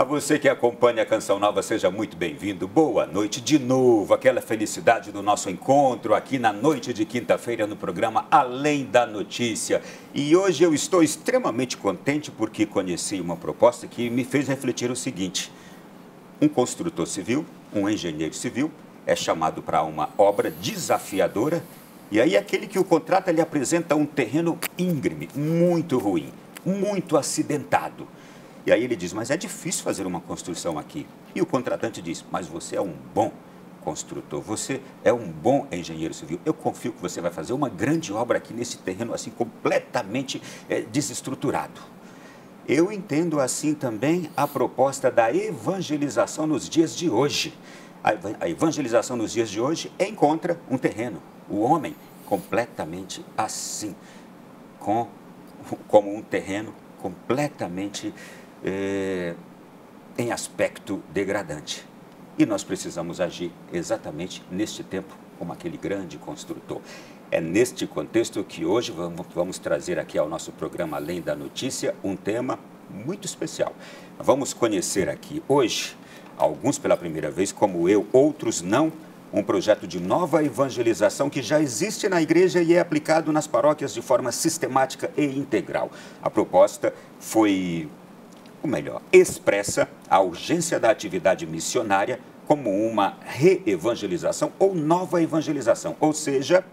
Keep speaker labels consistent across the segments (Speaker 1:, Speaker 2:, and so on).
Speaker 1: A você que acompanha a Canção Nova, seja muito bem-vindo. Boa noite de novo. Aquela felicidade do nosso encontro aqui na noite de quinta-feira no programa Além da Notícia. E hoje eu estou extremamente contente porque conheci uma proposta que me fez refletir o seguinte. Um construtor civil, um engenheiro civil, é chamado para uma obra desafiadora e aí aquele que o contrata lhe apresenta um terreno íngreme, muito ruim, muito acidentado. E aí ele diz, mas é difícil fazer uma construção aqui. E o contratante diz, mas você é um bom construtor, você é um bom engenheiro civil. Eu confio que você vai fazer uma grande obra aqui nesse terreno assim completamente desestruturado. Eu entendo assim também a proposta da evangelização nos dias de hoje. A evangelização nos dias de hoje encontra um terreno, o homem completamente assim, como um terreno completamente em aspecto degradante. E nós precisamos agir exatamente neste tempo como aquele grande construtor. É neste contexto que hoje vamos trazer aqui ao nosso programa Além da Notícia um tema muito especial. Vamos conhecer aqui hoje, alguns pela primeira vez, como eu, outros não, um projeto de nova evangelização que já existe na igreja e é aplicado nas paróquias de forma sistemática e integral. A proposta foi, ou melhor, expressa a urgência da atividade missionária como uma reevangelização ou nova evangelização, ou seja,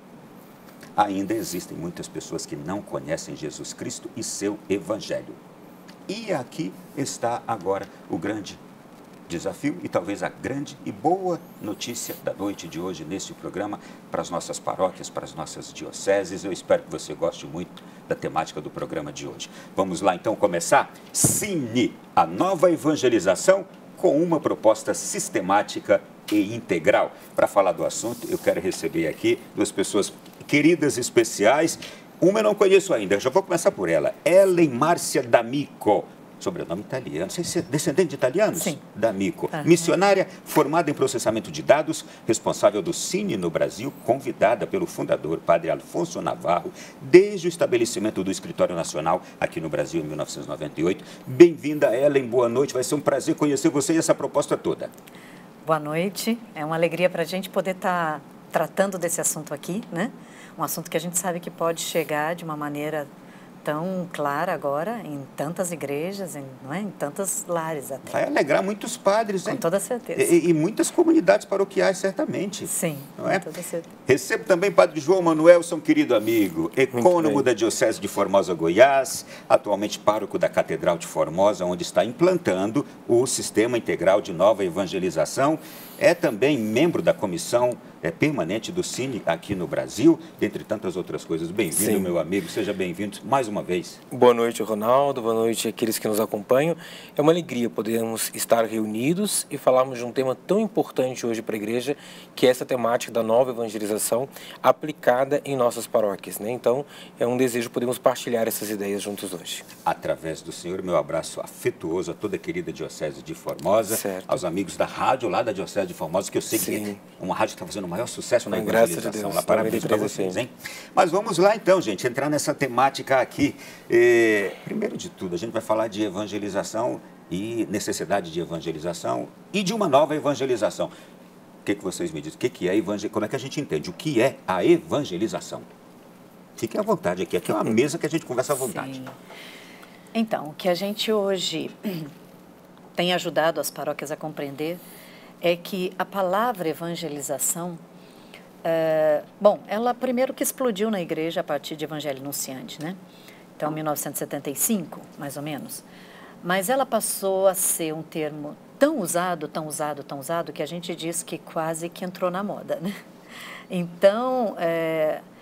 Speaker 1: ainda existem muitas pessoas que não conhecem Jesus Cristo e seu Evangelho. E aqui está agora o grande desafio e talvez a grande e boa notícia da noite de hoje neste programa para as nossas paróquias, para as nossas dioceses. Eu espero que você goste muito da temática do programa de hoje. Vamos lá então começar? Cine, a nova evangelização com uma proposta sistemática e integral. Para falar do assunto, eu quero receber aqui duas pessoas queridas especiais. Uma eu não conheço ainda, já vou começar por ela. Ellen Márcia D'Amico. Sobrenome italiano, não sei se é descendente de italianos?
Speaker 2: Sim.
Speaker 1: D'Amico. Missionária formada em processamento de dados, responsável do Cine no Brasil, convidada pelo fundador, padre Alfonso Navarro, desde o estabelecimento do Escritório Nacional aqui no Brasil em 1998. Bem-vinda, Ellen, boa noite, vai ser um prazer conhecer você e essa proposta toda.
Speaker 2: Boa noite, é uma alegria para a gente poder estar tratando desse assunto aqui, né? Um assunto que a gente sabe que pode chegar de uma maneira tão clara agora em tantas igrejas, não é? Em tantos lares até.
Speaker 1: Vai alegrar muitos padres, hein?
Speaker 2: Com toda certeza.
Speaker 1: E muitas comunidades paroquiais, certamente.
Speaker 2: Sim,
Speaker 1: não é?
Speaker 2: com toda certeza.
Speaker 1: Recebo também Padre João Manuelson, querido amigo, ecônomo da Diocese de Formosa, Goiás, atualmente pároco da Catedral de Formosa, onde está implantando o Sistema Integral de Nova Evangelização. É também membro da comissão permanente do Cine aqui no Brasil, dentre tantas outras coisas. Bem-vindo, meu amigo, seja bem-vindo mais uma vez.
Speaker 3: Boa noite, Ronaldo, boa noite àqueles que nos acompanham. É uma alegria podermos estar reunidos e falarmos de um tema tão importante hoje para a igreja, que é essa temática da nova evangelização aplicada em nossas paróquias, né? Então, é um desejo podermos partilhar essas ideias juntos hoje.
Speaker 1: Através do Senhor, meu abraço afetuoso a toda a querida Diocese de Formosa,
Speaker 3: certo.
Speaker 1: Aos amigos da rádio lá da Diocese de Formosa, que eu sei que é uma rádio que está fazendo o maior sucesso na evangelização.
Speaker 3: Graças a Deus.
Speaker 1: Lá, parabéns para vocês, hein? Mas vamos lá então, gente, entrar nessa temática aqui. Primeiro de tudo, a gente vai falar de evangelização e necessidade de evangelização e de uma nova evangelização. O que vocês me dizem? O que é evangelização? Como é que a gente entende? O que é a evangelização? Fiquem à vontade aqui. Aqui é uma mesa que a gente conversa à vontade.
Speaker 2: Sim. Então, o que a gente hoje tem ajudado as paróquias a compreender é que a palavra evangelização, ela primeiro que explodiu na igreja a partir de Evangelho Nunciante, né? Então, 1975, mais ou menos. Mas ela passou a ser um termo tão usado, que a gente diz que quase que entrou na moda, né? Então,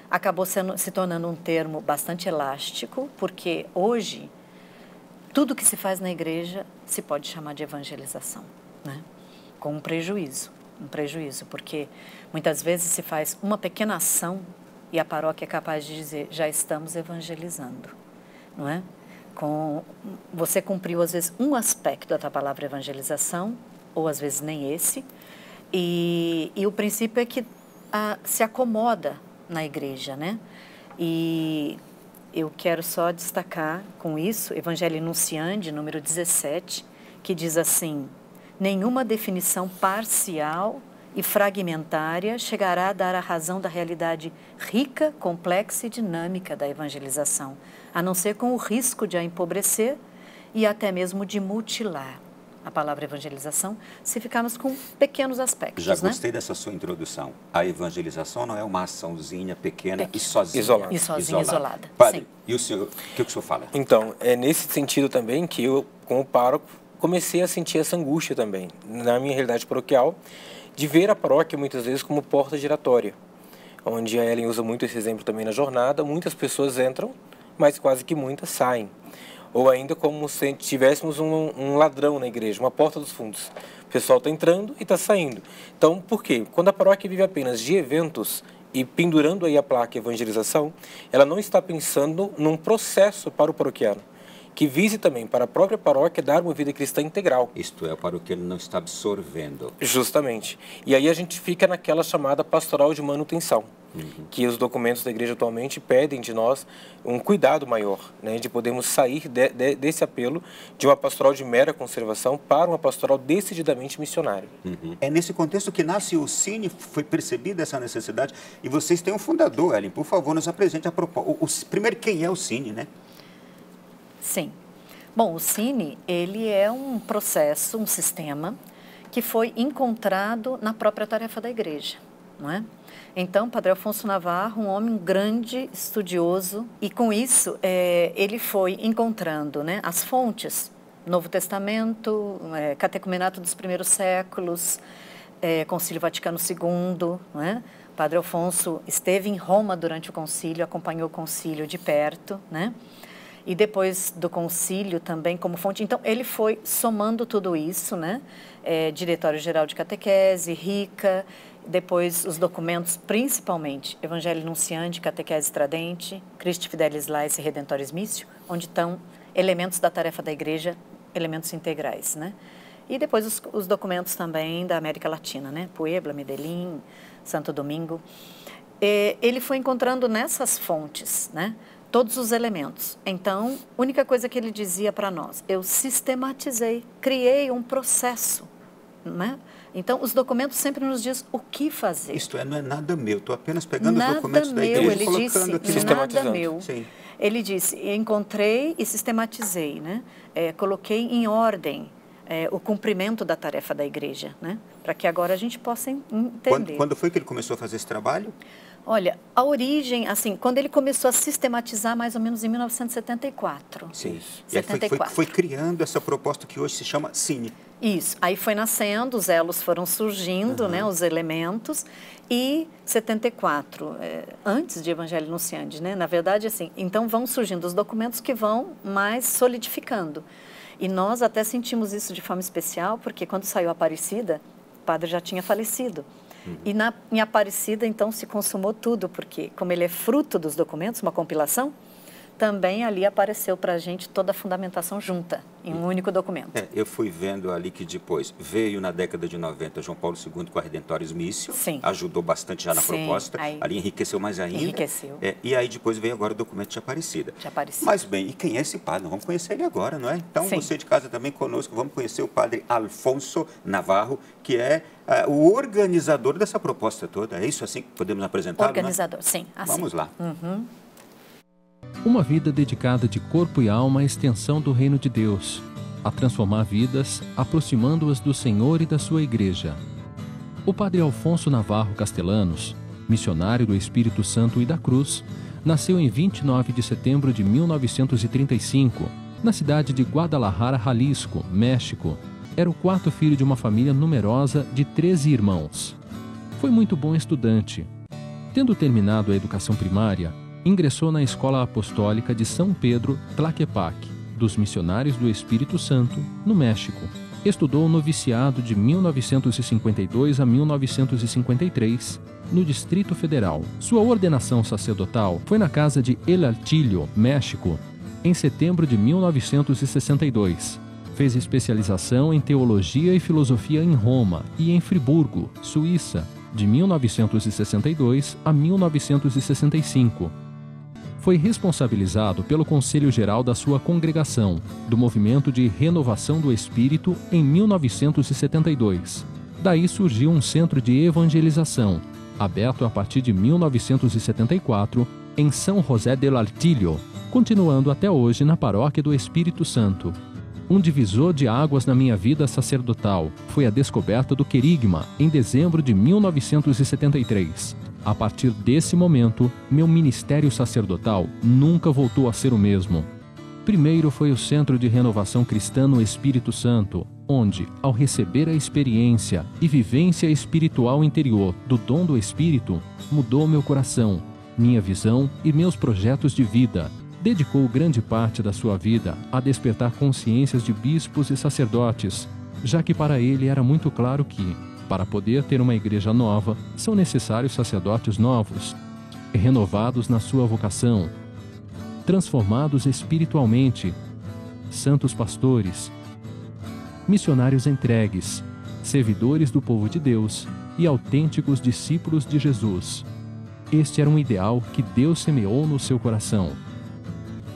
Speaker 2: acabou se tornando um termo bastante elástico, porque hoje tudo que se faz na igreja se pode chamar de evangelização, né? Com um prejuízo, porque muitas vezes se faz uma pequena ação e a paróquia é capaz de dizer, já estamos evangelizando, não é? Você cumpriu, às vezes, um aspecto da palavra evangelização, ou às vezes nem esse, e o princípio é que se acomoda na igreja, né? E eu quero só destacar com isso, Evangelho Nunciante, número 17, que diz assim: nenhuma definição parcial e fragmentária chegará a dar a razão da realidade rica, complexa e dinâmica da evangelização, a não ser com o risco de a empobrecer e até mesmo de mutilar a palavra evangelização, se ficarmos com pequenos aspectos.
Speaker 1: Já gostei dessa sua introdução. A evangelização não é uma açãozinha pequena e sozinha.
Speaker 2: Isolada.
Speaker 1: Padre,
Speaker 2: Sim.
Speaker 1: E o senhor, o que o senhor fala?
Speaker 3: Então, é nesse sentido também que eu, como pároco, comecei a sentir essa angústia também, na minha realidade paroquial, de ver a paróquia muitas vezes como porta giratória, onde a Ellen usa muito esse exemplo também na jornada. Muitas pessoas entram, mas quase que muitas saem. Ou ainda como se tivéssemos um ladrão na igreja, uma porta dos fundos. O pessoal está entrando e está saindo. Então, por quê? Quando a paróquia vive apenas de eventos e pendurando aí a placa evangelização, ela não está pensando num processo para o paroquiano, que vise também para a própria paróquia dar uma vida cristã integral.
Speaker 1: Isto é, o paroquiano não está absorvendo.
Speaker 3: Justamente. E aí a gente fica naquela chamada pastoral de manutenção, que os documentos da igreja atualmente pedem de nós um cuidado maior, né, de podermos sair desse apelo de uma pastoral de mera conservação para uma pastoral decididamente missionária.
Speaker 1: É nesse contexto que nasce o Cine, foi percebida essa necessidade, e vocês têm um fundador, Ellen, por favor, nos apresente a proposta. Primeiro, quem é o Cine, né?
Speaker 2: Sim. Bom, o Cine, ele é um processo, um sistema que foi encontrado na própria tarefa da igreja, não é? Então, Padre Alfonso Navarro, um homem grande, estudioso, e com isso ele foi encontrando, né, as fontes, Novo Testamento, catecumenato dos primeiros séculos, Concílio Vaticano II, não é? Padre Alfonso esteve em Roma durante o concílio, acompanhou o concílio de perto, né? E depois do concílio também como fonte. Então, ele foi somando tudo isso, né? Diretório-Geral de Catequese, RICA, depois os documentos, principalmente Evangelho Nunciante, Catequese Tradente, Christi Fidelis Laice e Redentoris Missio, onde estão elementos da tarefa da igreja, elementos integrais, né? E depois os documentos também da América Latina, né? Puebla, Medellín, Santo Domingo. Ele foi encontrando nessas fontes, né, todos os elementos. Então, a única coisa que ele dizia para nós, eu sistematizei, criei um processo, né? Então, os documentos sempre nos dizem o que fazer.
Speaker 1: Isto não é nada meu, estou apenas pegando
Speaker 2: nada
Speaker 1: os documentos da igreja e colocando aqui.
Speaker 2: Nada meu.
Speaker 1: Sim.
Speaker 2: Ele disse, encontrei e sistematizei, né? Coloquei em ordem o cumprimento da tarefa da igreja, né? Para que agora a gente possa entender.
Speaker 1: Quando foi que ele começou a fazer esse trabalho?
Speaker 2: Olha, a origem, assim, quando ele começou a sistematizar, mais ou menos em 1974.
Speaker 1: Sim.
Speaker 2: 74.
Speaker 1: E aí foi criando essa proposta que hoje se chama Cine.
Speaker 2: Isso. Aí foi nascendo, os elos foram surgindo, né, os elementos. E 74, antes de Evangelho Nunciante, né? Na verdade, assim, então vão surgindo os documentos que vão mais solidificando. E nós até sentimos isso de forma especial, porque quando saiu Aparecida, o padre já tinha falecido. E em Aparecida, então, se consumou tudo, porque como ele é fruto dos documentos, uma compilação, também ali apareceu para a gente toda a fundamentação junta, em um único documento.
Speaker 1: Eu fui vendo ali que depois veio na década de 90 João Paulo II com a Redentoris Missio, ajudou bastante já na proposta, ali enriqueceu mais ainda.
Speaker 2: Enriqueceu.
Speaker 1: E aí depois veio agora o documento de Aparecida. Mas bem, e quem é esse padre? Vamos conhecer ele agora, não é? Então você de casa também conosco, vamos conhecer o padre Alfonso Navarro, que é o organizador dessa proposta toda. É isso assim que podemos apresentá-lo?
Speaker 2: Organizador, sim. Assim.
Speaker 1: Vamos lá.
Speaker 4: Uma vida dedicada de corpo e alma à extensão do reino de Deus, a transformar vidas, aproximando-as do Senhor e da sua igreja. O padre Alfonso Navarro Castellanos, missionário do Espírito Santo e da Cruz, nasceu em 29 de setembro de 1935, na cidade de Guadalajara, Jalisco, México. Era o quarto filho de uma família numerosa de 13 irmãos. Foi muito bom estudante. Tendo terminado a educação primária, ingressou na Escola Apostólica de São Pedro Tlaquepaque, dos Missionários do Espírito Santo, no México. Estudou o noviciado de 1952 a 1953, no Distrito Federal. Sua ordenação sacerdotal foi na casa de El Altillo, México, em setembro de 1962. Fez especialização em Teologia e Filosofia em Roma e em Friburgo, Suíça, de 1962 a 1965. foi responsabilizado pelo Conselho Geral da sua congregação, do Movimento de Renovação do Espírito, em 1972. Daí surgiu um centro de evangelização, aberto a partir de 1974, em São José del Altillo, continuando até hoje na Paróquia do Espírito Santo. Um divisor de águas na minha vida sacerdotal foi a descoberta do querigma em dezembro de 1973. A partir desse momento, meu ministério sacerdotal nunca voltou a ser o mesmo. Primeiro foi o Centro de Renovação Cristã no Espírito Santo, onde, ao receber a experiência e vivência espiritual interior do dom do Espírito, mudou meu coração, minha visão e meus projetos de vida. Dedicou grande parte da sua vida a despertar consciências de bispos e sacerdotes, já que para ele era muito claro que, para poder ter uma igreja nova, são necessários sacerdotes novos, renovados na sua vocação, transformados espiritualmente, santos pastores, missionários entregues, servidores do povo de Deus e autênticos discípulos de Jesus. Este era um ideal que Deus semeou no seu coração.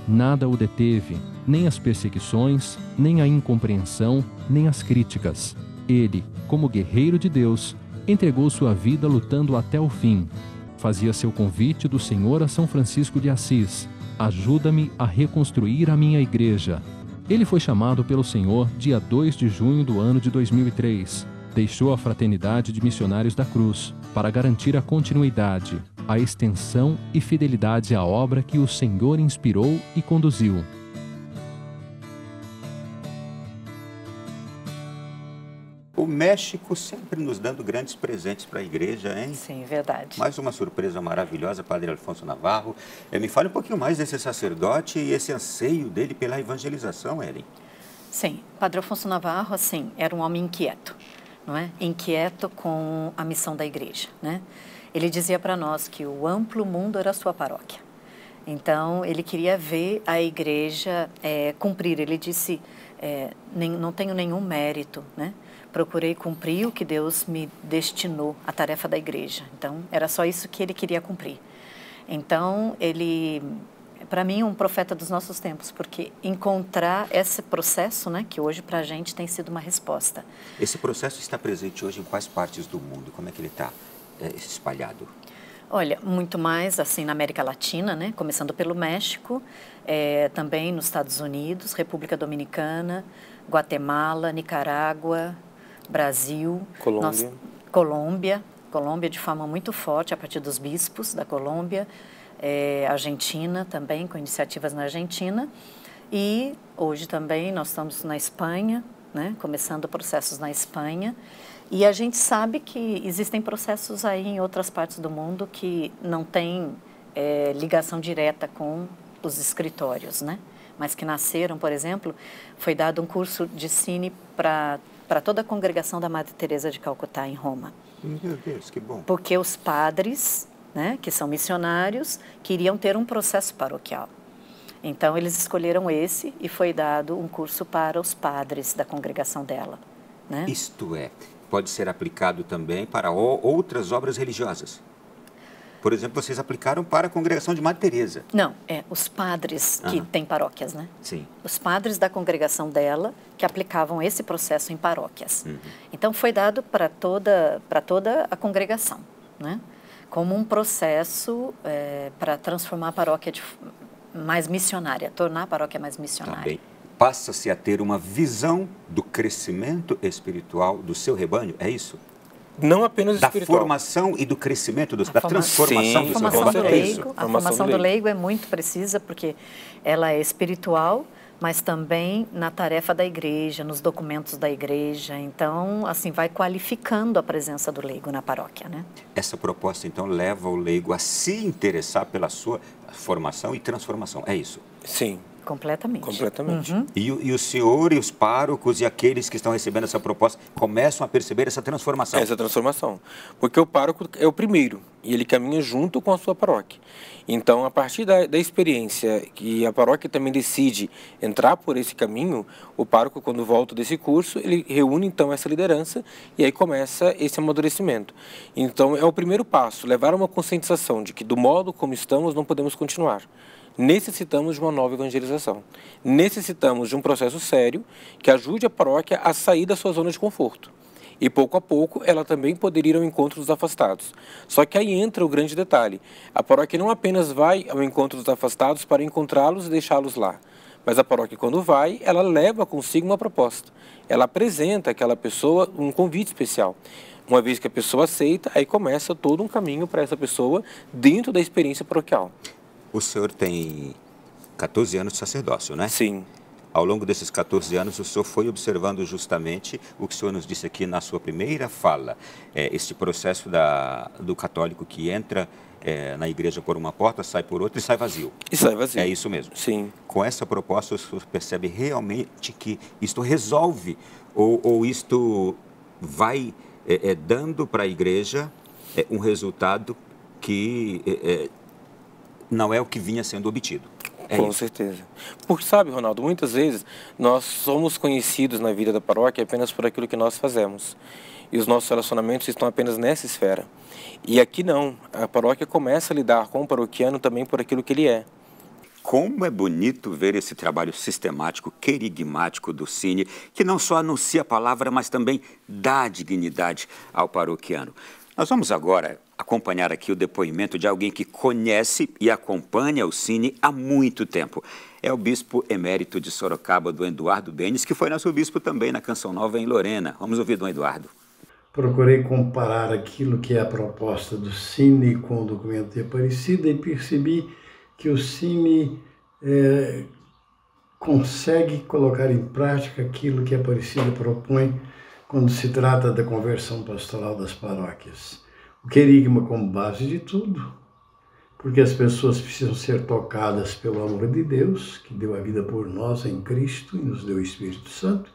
Speaker 4: Nada o deteve, nem as perseguições, nem a incompreensão, nem as críticas. Ele, como guerreiro de Deus, entregou sua vida lutando até o fim. Fazia seu convite do Senhor a São Francisco de Assis: ajuda-me a reconstruir a minha igreja. Ele foi chamado pelo Senhor dia 2 de junho do ano de 2003. Deixou a Fraternidade de Missionários da Cruz para garantir a continuidade, a extensão e fidelidade à obra que o Senhor inspirou e conduziu.
Speaker 1: O México sempre nos dando grandes presentes para a igreja, hein?
Speaker 2: Sim, verdade.
Speaker 1: Mais uma surpresa maravilhosa, Padre Alfonso Navarro. Me fale um pouquinho mais desse sacerdote e esse anseio dele pela evangelização, Ellen.
Speaker 2: Sim, Padre Alfonso Navarro, assim, era um homem inquieto, não é? Inquieto com a missão da igreja, né? Ele dizia para nós que o amplo mundo era a sua paróquia. Então, ele queria ver a igreja cumprir. Ele disse, não tenho nenhum mérito, né? Procurei cumprir o que Deus me destinou, a tarefa da igreja. Então, era só isso que ele queria cumprir. Então, ele, para mim, um profeta dos nossos tempos, porque encontrar esse processo, né, que hoje para a gente tem sido uma resposta.
Speaker 1: Esse processo está presente hoje em quais partes do mundo? Como é que ele está espalhado?
Speaker 2: Olha, muito mais assim na América Latina, né? Começando pelo México, também nos Estados Unidos, República Dominicana, Guatemala, Nicarágua, Brasil, Colômbia de forma muito forte a partir dos bispos da Colômbia, Argentina também, com iniciativas na Argentina, e hoje também nós estamos na Espanha, né? Começando processos na Espanha. E a gente sabe que existem processos aí em outras partes do mundo que não têm ligação direta com os escritórios, né? Mas que nasceram, por exemplo, foi dado um curso de Cine para toda a congregação da Madre Teresa de Calcutá, em Roma.
Speaker 1: Meu Deus, que bom.
Speaker 2: Porque os padres, né, que são missionários, queriam ter um processo paroquial. Então, eles escolheram esse e foi dado um curso para os padres da congregação dela, né?
Speaker 1: Isto pode ser aplicado também para outras obras religiosas. Por exemplo, vocês aplicaram para a congregação de Madre Teresa.
Speaker 2: Não, os padres que têm paróquias, né?
Speaker 1: Sim.
Speaker 2: Os padres da congregação dela que aplicavam esse processo em paróquias. Então, foi dado para toda a congregação, né? Como um processo para transformar a paróquia mais missionária, tornar a paróquia mais missionária.
Speaker 1: Também. Passa-se a ter uma visão do crescimento espiritual do seu rebanho, é isso?
Speaker 3: Não apenas espiritual.
Speaker 1: Da formação e do crescimento, da transformação do seu
Speaker 2: rebanho. A formação do leigo é muito precisa, porque ela é espiritual, mas também na tarefa da igreja, nos documentos da igreja. Então, assim, vai qualificando a presença do leigo na paróquia, né?
Speaker 1: Essa proposta, então, leva o leigo a se interessar pela sua formação e transformação, é isso?
Speaker 3: Sim.
Speaker 2: Completamente.
Speaker 3: Completamente.
Speaker 1: E o senhor e os párocos e aqueles que estão recebendo essa proposta começam a perceber essa transformação?
Speaker 3: Essa transformação. Porque o pároco é o primeiro e ele caminha junto com a sua paróquia. Então, a partir da experiência que a paróquia também decide entrar por esse caminho, o pároco, quando volta desse curso, ele reúne então essa liderança e aí começa esse amadurecimento. Então, é o primeiro passo, levar uma conscientização de que do modo como estamos não podemos continuar. necessitamos de uma nova evangelização. Necessitamos de um processo sério que ajude a paróquia a sair da sua zona de conforto. E pouco a pouco ela também poderia ir ao encontro dos afastados. Só que aí entra o grande detalhe. A paróquia não apenas vai ao encontro dos afastados para encontrá-los e deixá-los lá. Mas a paróquia, quando vai, ela leva consigo uma proposta. Ela apresenta àquela pessoa um convite especial. Uma vez que a pessoa aceita, aí começa todo um caminho para essa pessoa dentro da experiência paroquial.
Speaker 1: O senhor tem 14 anos de sacerdócio, né?
Speaker 3: Sim.
Speaker 1: Ao longo desses 14 anos, o senhor foi observando justamente o que o senhor nos disse aqui na sua primeira fala. Este processo do católico que entra na igreja por uma porta, sai por outra e sai vazio.
Speaker 3: E sai vazio.
Speaker 1: É isso mesmo?
Speaker 3: Sim.
Speaker 1: Com essa proposta, o senhor percebe realmente que isto resolve ou isto vai dando para a igreja um resultado que não é o que vinha sendo obtido.
Speaker 3: Com certeza. Porque sabe, Ronaldo, muitas vezes nós somos conhecidos na vida da paróquia apenas por aquilo que nós fazemos. E os nossos relacionamentos estão apenas nessa esfera. E aqui não. A paróquia começa a lidar com o paroquiano também por aquilo que ele é.
Speaker 1: Como é bonito ver esse trabalho sistemático, querigmático do Cine, que não só anuncia a palavra, mas também dá dignidade ao paroquiano. Nós vamos agora acompanhar aqui o depoimento de alguém que conhece e acompanha o Cine há muito tempo. É o bispo emérito de Sorocaba, Dom Eduardo Benes, que foi nosso bispo também na Canção Nova em Lorena. Vamos ouvir Dom Eduardo.
Speaker 5: Procurei comparar aquilo que é a proposta do Cine com o documento de Aparecida e percebi que o Cine consegue colocar em prática aquilo que a Aparecida propõe quando se trata da conversão pastoral das paróquias. O querigma como base de tudo, porque as pessoas precisam ser tocadas pelo amor de Deus, que deu a vida por nós em Cristo e nos deu o Espírito Santo,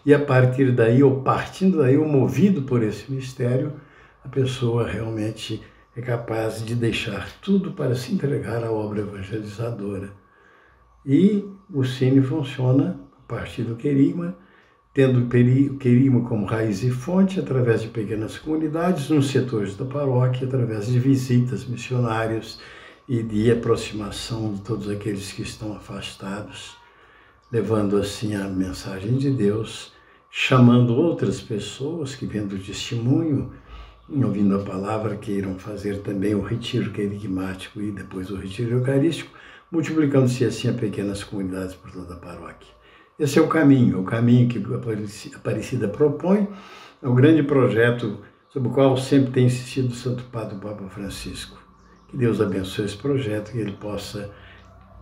Speaker 5: e a partir daí, ou partindo daí, ou movido por esse mistério, a pessoa realmente é capaz de deixar tudo para se entregar à obra evangelizadora. E o Cine funciona a partir do querigma, tendo o querigma como raiz e fonte, através de pequenas comunidades, nos setores da paróquia, através de visitas missionárias e de aproximação de todos aqueles que estão afastados, levando assim a mensagem de Deus, chamando outras pessoas que, vendo o testemunho, ouvindo a palavra, queiram fazer também o retiro querigmático e depois o retiro eucarístico, multiplicando-se assim a pequenas comunidades por toda a paróquia. Esse é o caminho que a Aparecida propõe, é o grande projeto sobre o qual sempre tem insistido o Santo Padre, o Papa Francisco. Que Deus abençoe esse projeto, que ele possa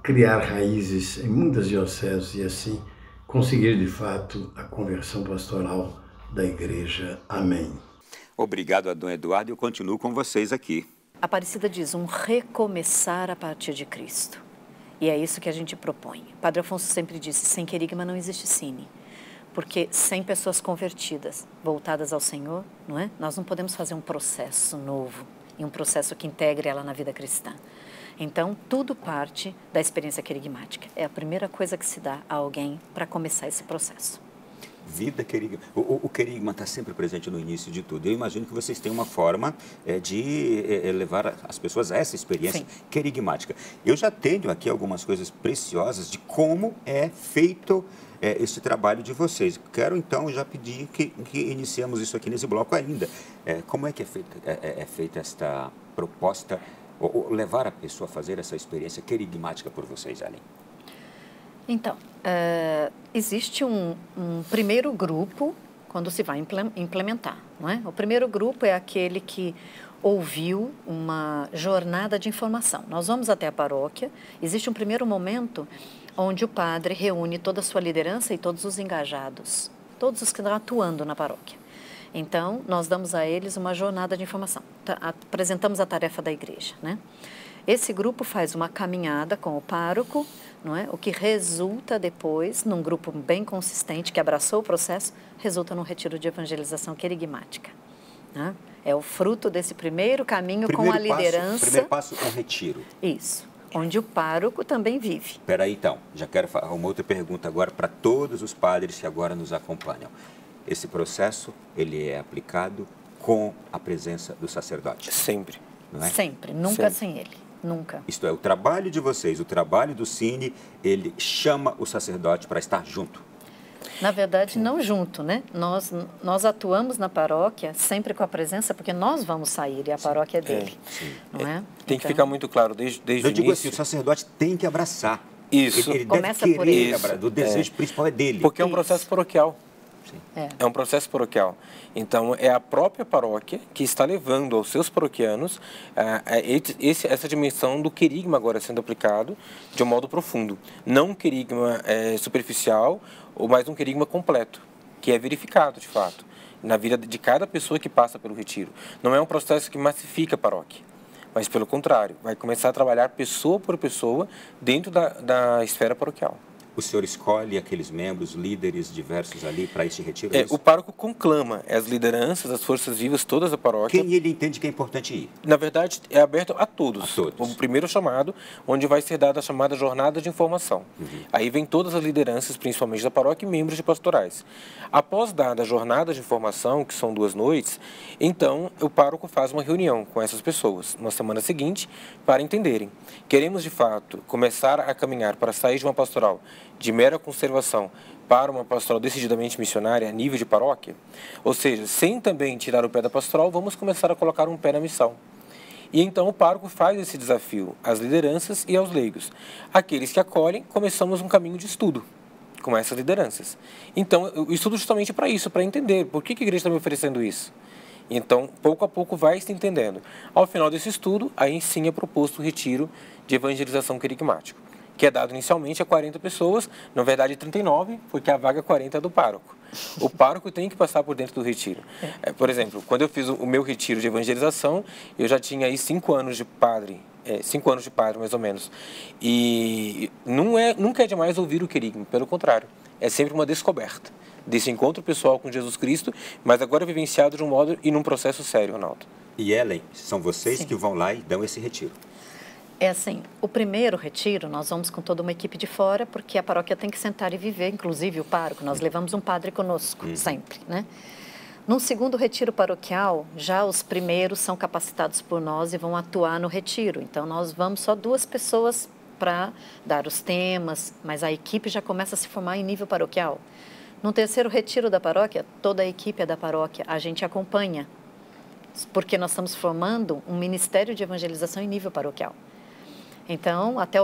Speaker 5: criar raízes em muitas dioceses e assim conseguir de fato a conversão pastoral da Igreja. Amém.
Speaker 1: Obrigado a Dom Eduardo e eu continuo com vocês aqui.
Speaker 2: A Aparecida diz um recomeçar a partir de Cristo. E é isso que a gente propõe. Padre Afonso sempre disse, sem querigma não existe Cine. Porque sem pessoas convertidas, voltadas ao Senhor, não é? Nós não podemos fazer um processo novo e um processo que integre ela na vida cristã. Então, tudo parte da experiência querigmática. É a primeira coisa que se dá a alguém para começar esse processo.
Speaker 1: Vida querigma. O querigma está sempre presente no início de tudo. Eu imagino que vocês têm uma forma de levar as pessoas a essa experiência querigmática. Eu já tenho aqui algumas coisas preciosas de como é feito esse trabalho de vocês. Quero, então, já pedir que iniciemos isso aqui nesse bloco ainda. Como é que é feita esta proposta, ou levar a pessoa a fazer essa experiência querigmática por vocês, Ellen?
Speaker 2: Então, existe um primeiro grupo quando se vai implementar, não é? O primeiro grupo é aquele que ouviu uma jornada de informação. Nós vamos até a paróquia, existe um primeiro momento onde o padre reúne toda a sua liderança e todos os engajados, todos os que estão atuando na paróquia. Então, nós damos a eles uma jornada de informação, apresentamos a tarefa da igreja, né? Esse grupo faz uma caminhada com o pároco, não é? O que resulta depois, num grupo bem consistente que abraçou o processo, resulta num retiro de evangelização querigmática. Né? É o fruto desse primeiro caminho com a liderança.
Speaker 1: Primeiro passo é um retiro.
Speaker 2: Isso, onde o pároco também vive.
Speaker 1: Espera aí, então, já quero fazer uma outra pergunta agora para todos os padres que agora nos acompanham. Esse processo, ele é aplicado com a presença do sacerdote?
Speaker 3: Sempre.
Speaker 2: Não é? Sempre, nunca sem ele. Nunca.
Speaker 1: Isto é, o trabalho de vocês, o trabalho do Cine, ele chama o sacerdote para estar junto.
Speaker 2: Na verdade, não junto, né? Nós atuamos na paróquia sempre com a presença, porque nós vamos sair e a paróquia é dele, não é?
Speaker 3: Tem que ficar muito claro desde o início.
Speaker 1: Eu digo assim, o sacerdote tem que abraçar.
Speaker 3: Isso.
Speaker 1: Ele
Speaker 2: Começa
Speaker 1: deve
Speaker 2: por
Speaker 1: querer
Speaker 2: isso.
Speaker 1: abraçar. O desejo principal é dele.
Speaker 3: Porque é um processo paroquial.
Speaker 1: Sim.
Speaker 3: É um processo paroquial. Então, é a própria paróquia que está levando aos seus paroquianos essa dimensão do querigma agora sendo aplicado de um modo profundo. Não um querigma superficial, ou mais um querigma completo, que é verificado, de fato, na vida de cada pessoa que passa pelo retiro. Não é um processo que massifica a paróquia, mas, pelo contrário, vai começar a trabalhar pessoa por pessoa dentro da esfera paroquial.
Speaker 1: O senhor escolhe aqueles membros, líderes diversos ali para este retiro?
Speaker 3: O pároco conclama as lideranças, as forças vivas, todas da paróquia.
Speaker 1: Quem ele entende que é importante ir?
Speaker 3: Na verdade, é aberto a todos.
Speaker 1: A todos.
Speaker 3: O primeiro chamado, onde vai ser dada a chamada jornada de informação. Aí vem todas as lideranças, principalmente da paróquia, e membros de pastorais. Após dada a jornada de informação, que são 2 noites, então o pároco faz uma reunião com essas pessoas, na semana seguinte, para entenderem. Queremos, de fato, começar a caminhar para sair de uma pastoral de mera conservação para uma pastoral decididamente missionária a nível de paróquia, ou seja, sem também tirar o pé da pastoral, vamos começar a colocar um pé na missão. E então o pároco faz esse desafio às lideranças e aos leigos. Aqueles que acolhem, começamos um caminho de estudo com essas lideranças. Então, eu estudo justamente para isso, para entender por que a igreja está me oferecendo isso. Então, pouco a pouco vai se entendendo. Ao final desse estudo, aí sim é proposto o retiro de evangelização querigmático, que é dado inicialmente a 40 pessoas, na verdade 39, porque a vaga 40 é do pároco. O pároco tem que passar por dentro do retiro. Por exemplo, quando eu fiz o meu retiro de evangelização, eu já tinha aí 5 anos de padre, 5 anos de padre mais ou menos. E nunca é demais ouvir o querigma, pelo contrário, é sempre uma descoberta desse encontro pessoal com Jesus Cristo, mas agora vivenciado de um modo e num processo sério, Ronaldo.
Speaker 1: E Ellen, são vocês
Speaker 2: Sim.
Speaker 1: que vão lá e dão esse retiro.
Speaker 2: É assim, o primeiro retiro, nós vamos com toda uma equipe de fora, porque a paróquia tem que sentar e viver, inclusive o pároco. Nós levamos um padre conosco, sempre, né? Num segundo retiro paroquial, já os primeiros são capacitados por nós e vão atuar no retiro. Então, nós vamos só 2 pessoas para dar os temas, mas a equipe já começa a se formar em nível paroquial. No terceiro retiro da paróquia, toda a equipe é da paróquia, a gente acompanha, porque nós estamos formando um ministério de evangelização em nível paroquial. Então, até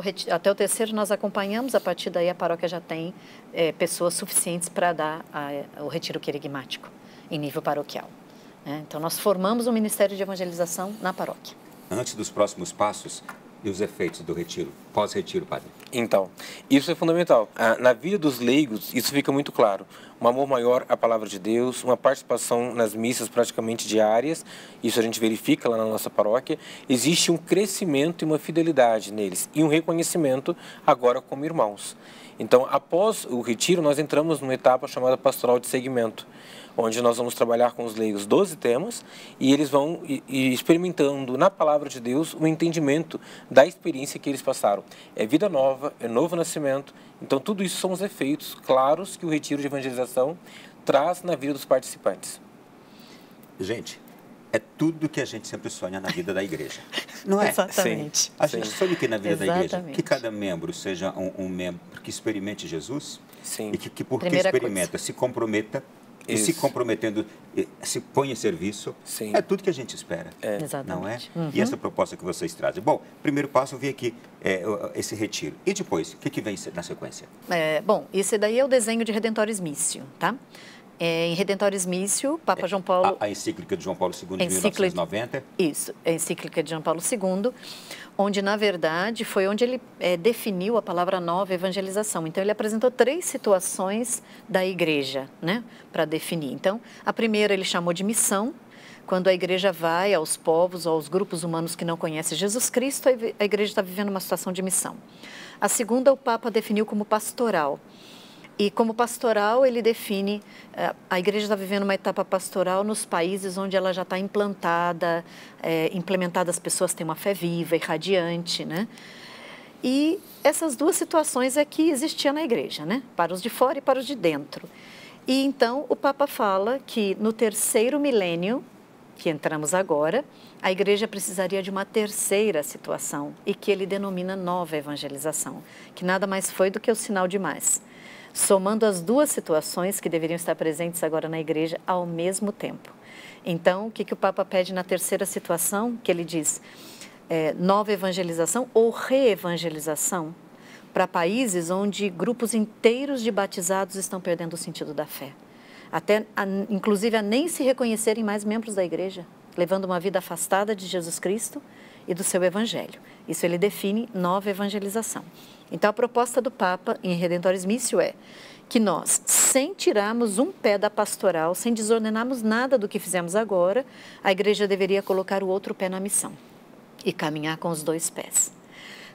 Speaker 2: o terceiro nós acompanhamos, a partir daí a paróquia já tem pessoas suficientes para dar o retiro querigmático em nível paroquial. Né? Então, nós formamos um ministério de evangelização na paróquia.
Speaker 1: Antes dos próximos passos e os efeitos do retiro, pós-retiro, padre?
Speaker 3: Então, isso é fundamental. Na vida dos leigos, isso fica muito claro. Um amor maior à palavra de Deus, uma participação nas missas praticamente diárias, isso a gente verifica lá na nossa paróquia. Existe um crescimento e uma fidelidade neles e um reconhecimento agora como irmãos. Então, após o retiro, nós entramos numa etapa chamada pastoral de segmento, onde nós vamos trabalhar com os leigos 12 temas e eles vão experimentando na palavra de Deus o entendimento da experiência que eles passaram. É vida nova, é novo nascimento. Então, tudo isso são os efeitos claros que o retiro de evangelização traz na vida dos participantes.
Speaker 1: Gente, é tudo que a gente sempre sonha na vida da igreja, não é?
Speaker 2: Exatamente.
Speaker 3: Sim.
Speaker 1: A gente sonha que na vida da igreja,
Speaker 2: Exatamente.
Speaker 1: que cada membro seja um membro que experimente Jesus.
Speaker 3: Sim.
Speaker 1: E que porque
Speaker 2: Primeira
Speaker 1: experimenta,
Speaker 2: coisa.
Speaker 1: se comprometa, e
Speaker 3: Isso.
Speaker 1: se comprometendo, se põe em serviço.
Speaker 3: Sim.
Speaker 1: É tudo que a gente espera, não é?
Speaker 2: Exatamente.
Speaker 1: E essa proposta que vocês trazem. Bom, primeiro passo, eu vi aqui esse retiro. E depois, o que vem na sequência?
Speaker 2: Bom, esse daí é o desenho de Redentores Mício, tá? Em Redentores Mício, Papa João Paulo...
Speaker 1: A encíclica de João Paulo II, de
Speaker 2: Encíclica-
Speaker 1: 1990.
Speaker 2: Isso, a encíclica de João Paulo II, onde, na verdade, foi onde ele definiu a palavra nova evangelização. Então, ele apresentou 3 situações da igreja, né, para definir. Então, a primeira ele chamou de missão, quando a igreja vai aos povos, aos grupos humanos que não conhecem Jesus Cristo, a igreja está vivendo uma situação de missão. A segunda, o Papa definiu como pastoral. E como pastoral, ele define, a igreja está vivendo uma etapa pastoral nos países onde ela já está implantada, implementada, as pessoas têm uma fé viva e radiante, né? E essas 2 situações é que existiam na igreja, né? Para os de fora e para os de dentro. E então o Papa fala que no terceiro milênio, que entramos agora, a igreja precisaria de uma terceira situação e que ele denomina nova evangelização, que nada mais foi do que o sinal de mais, somando as duas situações que deveriam estar presentes agora na igreja ao mesmo tempo. Então, o que o Papa pede na terceira situação? Que ele diz nova evangelização ou reevangelização para países onde grupos inteiros de batizados estão perdendo o sentido da fé. Inclusive a nem se reconhecerem mais membros da igreja, levando uma vida afastada de Jesus Cristo e do seu evangelho. Isso ele define nova evangelização. Então a proposta do Papa em Redentoris Missio é que nós, sem tirarmos um pé da pastoral, sem desordenarmos nada do que fizemos agora, a igreja deveria colocar o outro pé na missão e caminhar com os dois pés.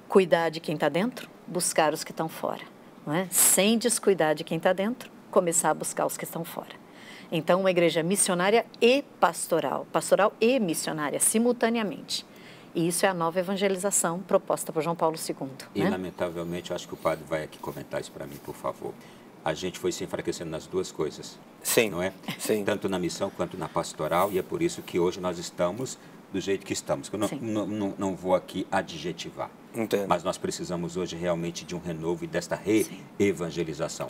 Speaker 2: Cuidar de quem está dentro, buscar os que estão fora. Não é? Sem descuidar de quem está dentro, começar a buscar os que estão fora. Então, uma igreja missionária e pastoral e missionária, simultaneamente. E isso é a nova evangelização proposta por João Paulo II.
Speaker 1: E,
Speaker 2: né?
Speaker 1: lamentavelmente, eu acho que o padre vai aqui comentar isso para mim, por favor. A gente foi se enfraquecendo nas duas coisas.
Speaker 3: Sim.
Speaker 1: Não é?
Speaker 3: Sim.
Speaker 1: Tanto na missão quanto na pastoral, e é por isso que hoje nós estamos do jeito que estamos. Eu não vou aqui adjetivar.
Speaker 3: Entendo.
Speaker 1: Mas nós precisamos hoje realmente de um renovo e desta reevangelização.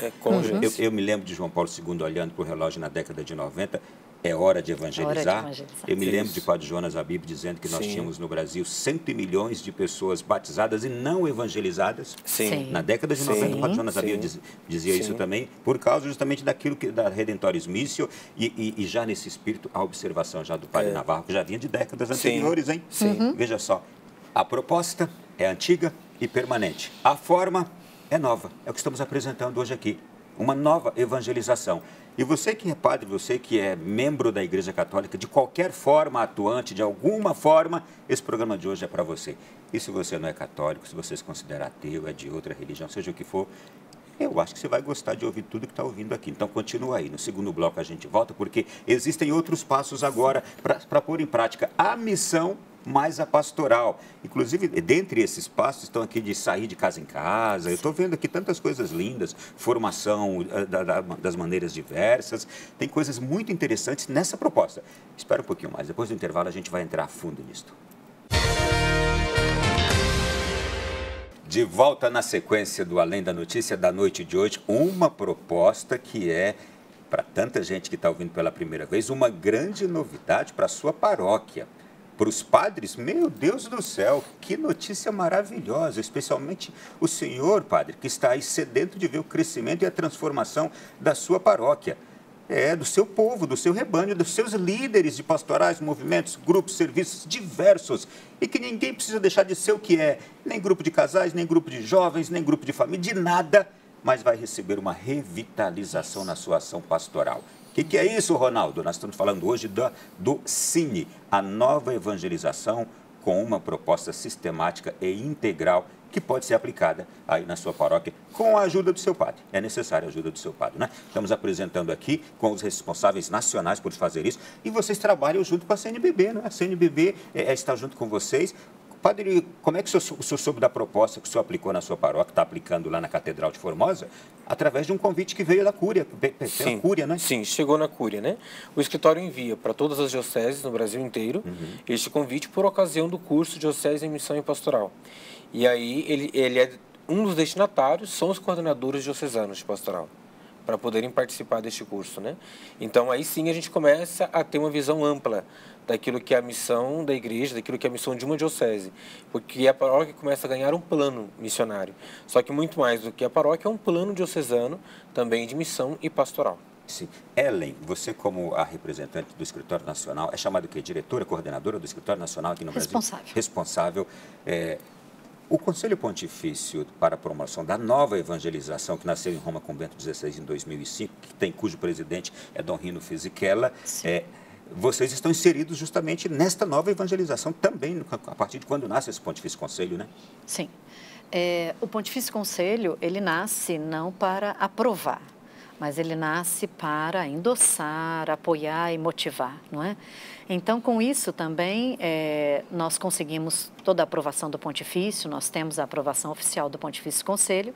Speaker 1: Eu me lembro de João Paulo II olhando para o relógio na década de 90, é hora de evangelizar. Eu me lembro de Padre Jonas Abib dizendo que nós tínhamos no Brasil 100 milhões de pessoas batizadas e não evangelizadas.
Speaker 3: Sim.
Speaker 1: Na década de 90, o Padre Jonas Abib dizia isso também, por causa justamente daquilo que da Redentoris Missio e já nesse espírito, a observação já do Padre Navarro, que já vinha de décadas anteriores, hein? Veja só, a proposta é antiga e permanente. A forma é nova. É o que estamos apresentando hoje aqui. Uma nova evangelização. E você que é padre, você que é membro da Igreja Católica, de qualquer forma atuante, de alguma forma, esse programa de hoje é para você. E se você não é católico, se você se considera ateu, é de outra religião, seja o que for, eu acho que você vai gostar de ouvir tudo que está ouvindo aqui. Então, continua aí. No segundo bloco a gente volta, porque existem outros passos agora para pôr em prática a missão mais a pastoral. Inclusive, dentre esses passos, estão aqui de sair de casa em casa. Eu estou vendo aqui tantas coisas lindas, formação das maneiras diversas. Tem coisas muito interessantes nessa proposta. Espera um pouquinho mais. Depois do intervalo, a gente vai entrar a fundo nisto. De volta na sequência do Além da Notícia da noite de hoje, uma proposta que é, para tanta gente que está ouvindo pela primeira vez, uma grande novidade para a sua paróquia. Para os padres, meu Deus do céu, que notícia maravilhosa, especialmente o senhor, padre, que está aí sedento de ver o crescimento e a transformação da sua paróquia. Do seu povo, do seu rebanho, dos seus líderes de pastorais, movimentos, grupos, serviços diversos. E que ninguém precisa deixar de ser o que é, nem grupo de casais, nem grupo de jovens, nem grupo de família, de nada, mas vai receber uma revitalização na sua ação pastoral. O que é isso, Ronaldo? Nós estamos falando hoje do Cine, a nova evangelização com uma proposta sistemática e integral que pode ser aplicada aí na sua paróquia com a ajuda do seu padre. É necessária a ajuda do seu padre, né? Estamos apresentando aqui com os responsáveis nacionais por fazer isso e vocês trabalham junto com a CNBB, né? A CNBB está junto com vocês. Padre, como é que o senhor soube da proposta que o senhor aplicou na sua paróquia, está aplicando lá na Catedral de Formosa, através de um convite que veio da Cúria, pela Cúria, né?
Speaker 3: Sim, chegou na Cúria, né? O escritório envia para todas as dioceses no Brasil inteiro este convite por ocasião do curso Diocese em Missão e Pastoral. E aí ele é um dos destinatários, são os coordenadores diocesanos de pastoral, para poderem participar deste curso, né? Então aí sim a gente começa a ter uma visão ampla daquilo que é a missão da igreja, daquilo que é a missão de uma diocese, porque a paróquia começa a ganhar um plano missionário. Só que muito mais do que a paróquia é um plano diocesano também de missão e pastoral.
Speaker 1: Sim. Ellen, você como a representante do Escritório Nacional, é chamada o quê? Diretora, coordenadora do Escritório Nacional aqui no Brasil? Responsável. O Conselho Pontifício para a Promoção da Nova Evangelização, que nasceu em Roma com Bento XVI em 2005, cujo presidente é Dom Rino Fisichella, vocês estão inseridos justamente nesta nova evangelização também, a partir de quando nasce esse Pontifício Conselho, né?
Speaker 2: Sim. O Pontifício Conselho, ele nasce não para aprovar, mas ele nasce para endossar, apoiar e motivar, não é? Então, com isso também, nós conseguimos toda a aprovação do Pontifício, nós temos a aprovação oficial do Pontifício Conselho,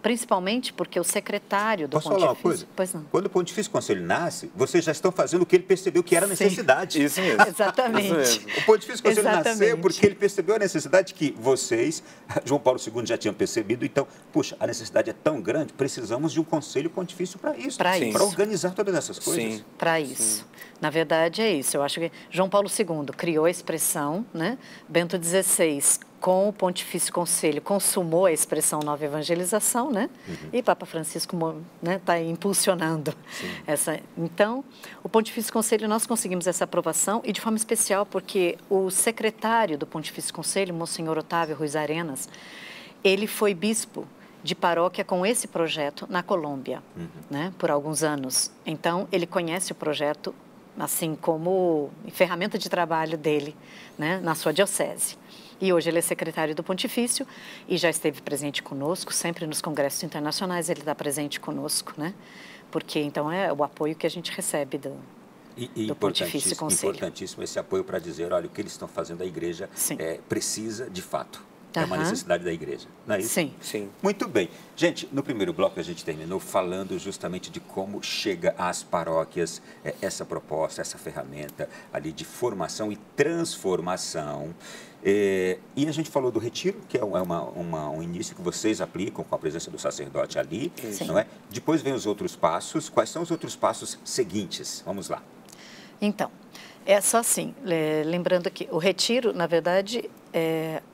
Speaker 2: Principalmente porque o secretário do
Speaker 1: Posso falar uma coisa?
Speaker 2: Pois não.
Speaker 1: Quando o Pontifício Conselho nasce, vocês já estão fazendo o que ele percebeu que era necessidade.
Speaker 3: Isso mesmo.
Speaker 2: Exatamente.
Speaker 3: Isso mesmo.
Speaker 1: O Pontifício Conselho
Speaker 2: Exatamente.
Speaker 1: nasceu porque ele percebeu a necessidade que vocês, João Paulo II, já tinham percebido. Então, puxa, a necessidade é tão grande, precisamos de um Conselho Pontifício para isso. Para organizar todas essas coisas.
Speaker 3: Sim.
Speaker 2: Para isso. Na verdade, é isso. Eu acho que João Paulo II criou a expressão, né? Bento XVI, com o Pontifício Conselho, consumou a expressão nova evangelização, né? E Papa Francisco está impulsionando essa. Então, o Pontifício Conselho, nós conseguimos essa aprovação, e de forma especial porque o secretário do Pontifício Conselho, Monsenhor Otávio Ruiz Arenas, ele foi bispo de paróquia com esse projeto na Colômbia, né? Por alguns anos. Então, ele conhece o projeto assim como ferramenta de trabalho dele, né? Na sua diocese. E hoje ele é secretário do Pontifício e já esteve presente conosco, sempre nos congressos internacionais ele está presente conosco, né? Porque então é o apoio que a gente recebe do Pontifício Conselho.
Speaker 1: Importantíssimo esse apoio para dizer, olha, o que eles estão fazendo, a igreja precisa de fato. É uma necessidade da igreja, não é isso?
Speaker 2: Sim.
Speaker 3: Sim.
Speaker 1: Muito bem. Gente, no primeiro bloco a gente terminou falando justamente de como chega às paróquias essa proposta, essa ferramenta ali de formação e transformação. E a gente falou do retiro, que é um início que vocês aplicam com a presença do sacerdote ali, não é? Depois vem os outros passos. Quais são os outros passos seguintes? Vamos lá.
Speaker 2: Então, é só assim, lembrando que o retiro, na verdade,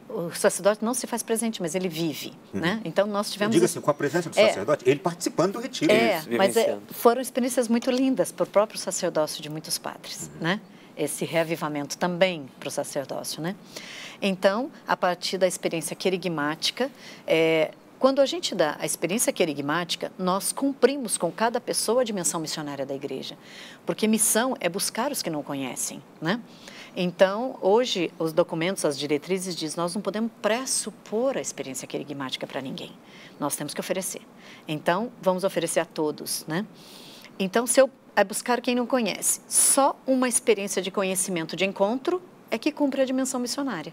Speaker 2: o sacerdote não se faz presente, mas ele vive, né? Então, nós tivemos...
Speaker 1: Diga assim, com a presença do sacerdote, ele participando do retiro.
Speaker 2: Mas foram experiências muito lindas para o próprio sacerdócio de muitos padres, né? Esse reavivamento também para o sacerdócio, né? Então, a partir da experiência querigmática, quando a gente dá a experiência querigmática, nós cumprimos com cada pessoa a dimensão missionária da igreja. Porque missão é buscar os que não conhecem, né? Então, hoje, os documentos, as diretrizes dizem, nós não podemos pressupor a experiência querigmática para ninguém. Nós temos que oferecer. Então, vamos oferecer a todos, né? Então, se eu buscar quem não conhece, só uma experiência de conhecimento, de encontro, é que cumpre a dimensão missionária.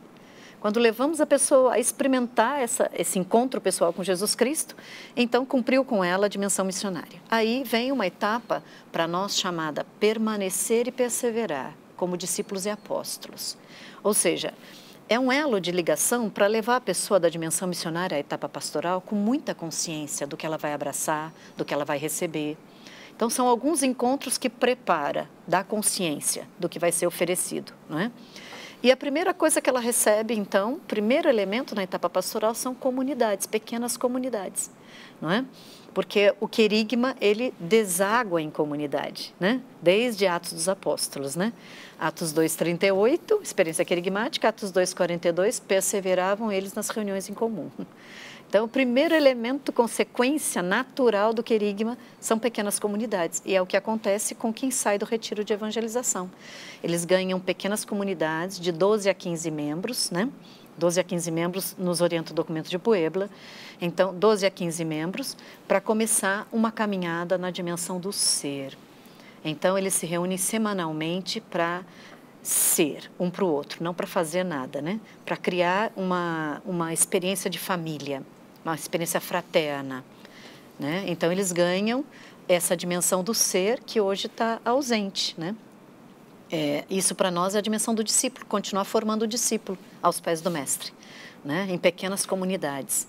Speaker 2: Quando levamos a pessoa a experimentar esse encontro pessoal com Jesus Cristo, então cumpriu com ela a dimensão missionária. Aí vem uma etapa para nós chamada permanecer e perseverar como discípulos e apóstolos. Ou seja, é um elo de ligação para levar a pessoa da dimensão missionária à etapa pastoral com muita consciência do que ela vai abraçar, do que ela vai receber. Então, são alguns encontros que prepara, dá consciência do que vai ser oferecido, não é? E a primeira coisa que ela recebe, então, o primeiro elemento na etapa pastoral são comunidades, pequenas comunidades, não é? Porque o querigma, ele deságua em comunidade, né? Desde Atos dos Apóstolos, né? Atos 2:38, experiência querigmática, Atos 2:42, perseveravam eles nas reuniões em comum. Então, o primeiro elemento, consequência natural do querigma, são pequenas comunidades. E é o que acontece com quem sai do retiro de evangelização. Eles ganham pequenas comunidades de 12 a 15 membros, né? 12 a 15 membros nos orienta o documento de Puebla. Então, 12 a 15 membros para começar uma caminhada na dimensão do ser. Então, eles se reúnem semanalmente para ser um para o outro, não para fazer nada, né? Para criar uma experiência de família, uma experiência fraterna, né? Então, eles ganham essa dimensão do ser que hoje está ausente, né? Isso para nós é a dimensão do discípulo, continuar formando o discípulo aos pés do mestre, né? Em pequenas comunidades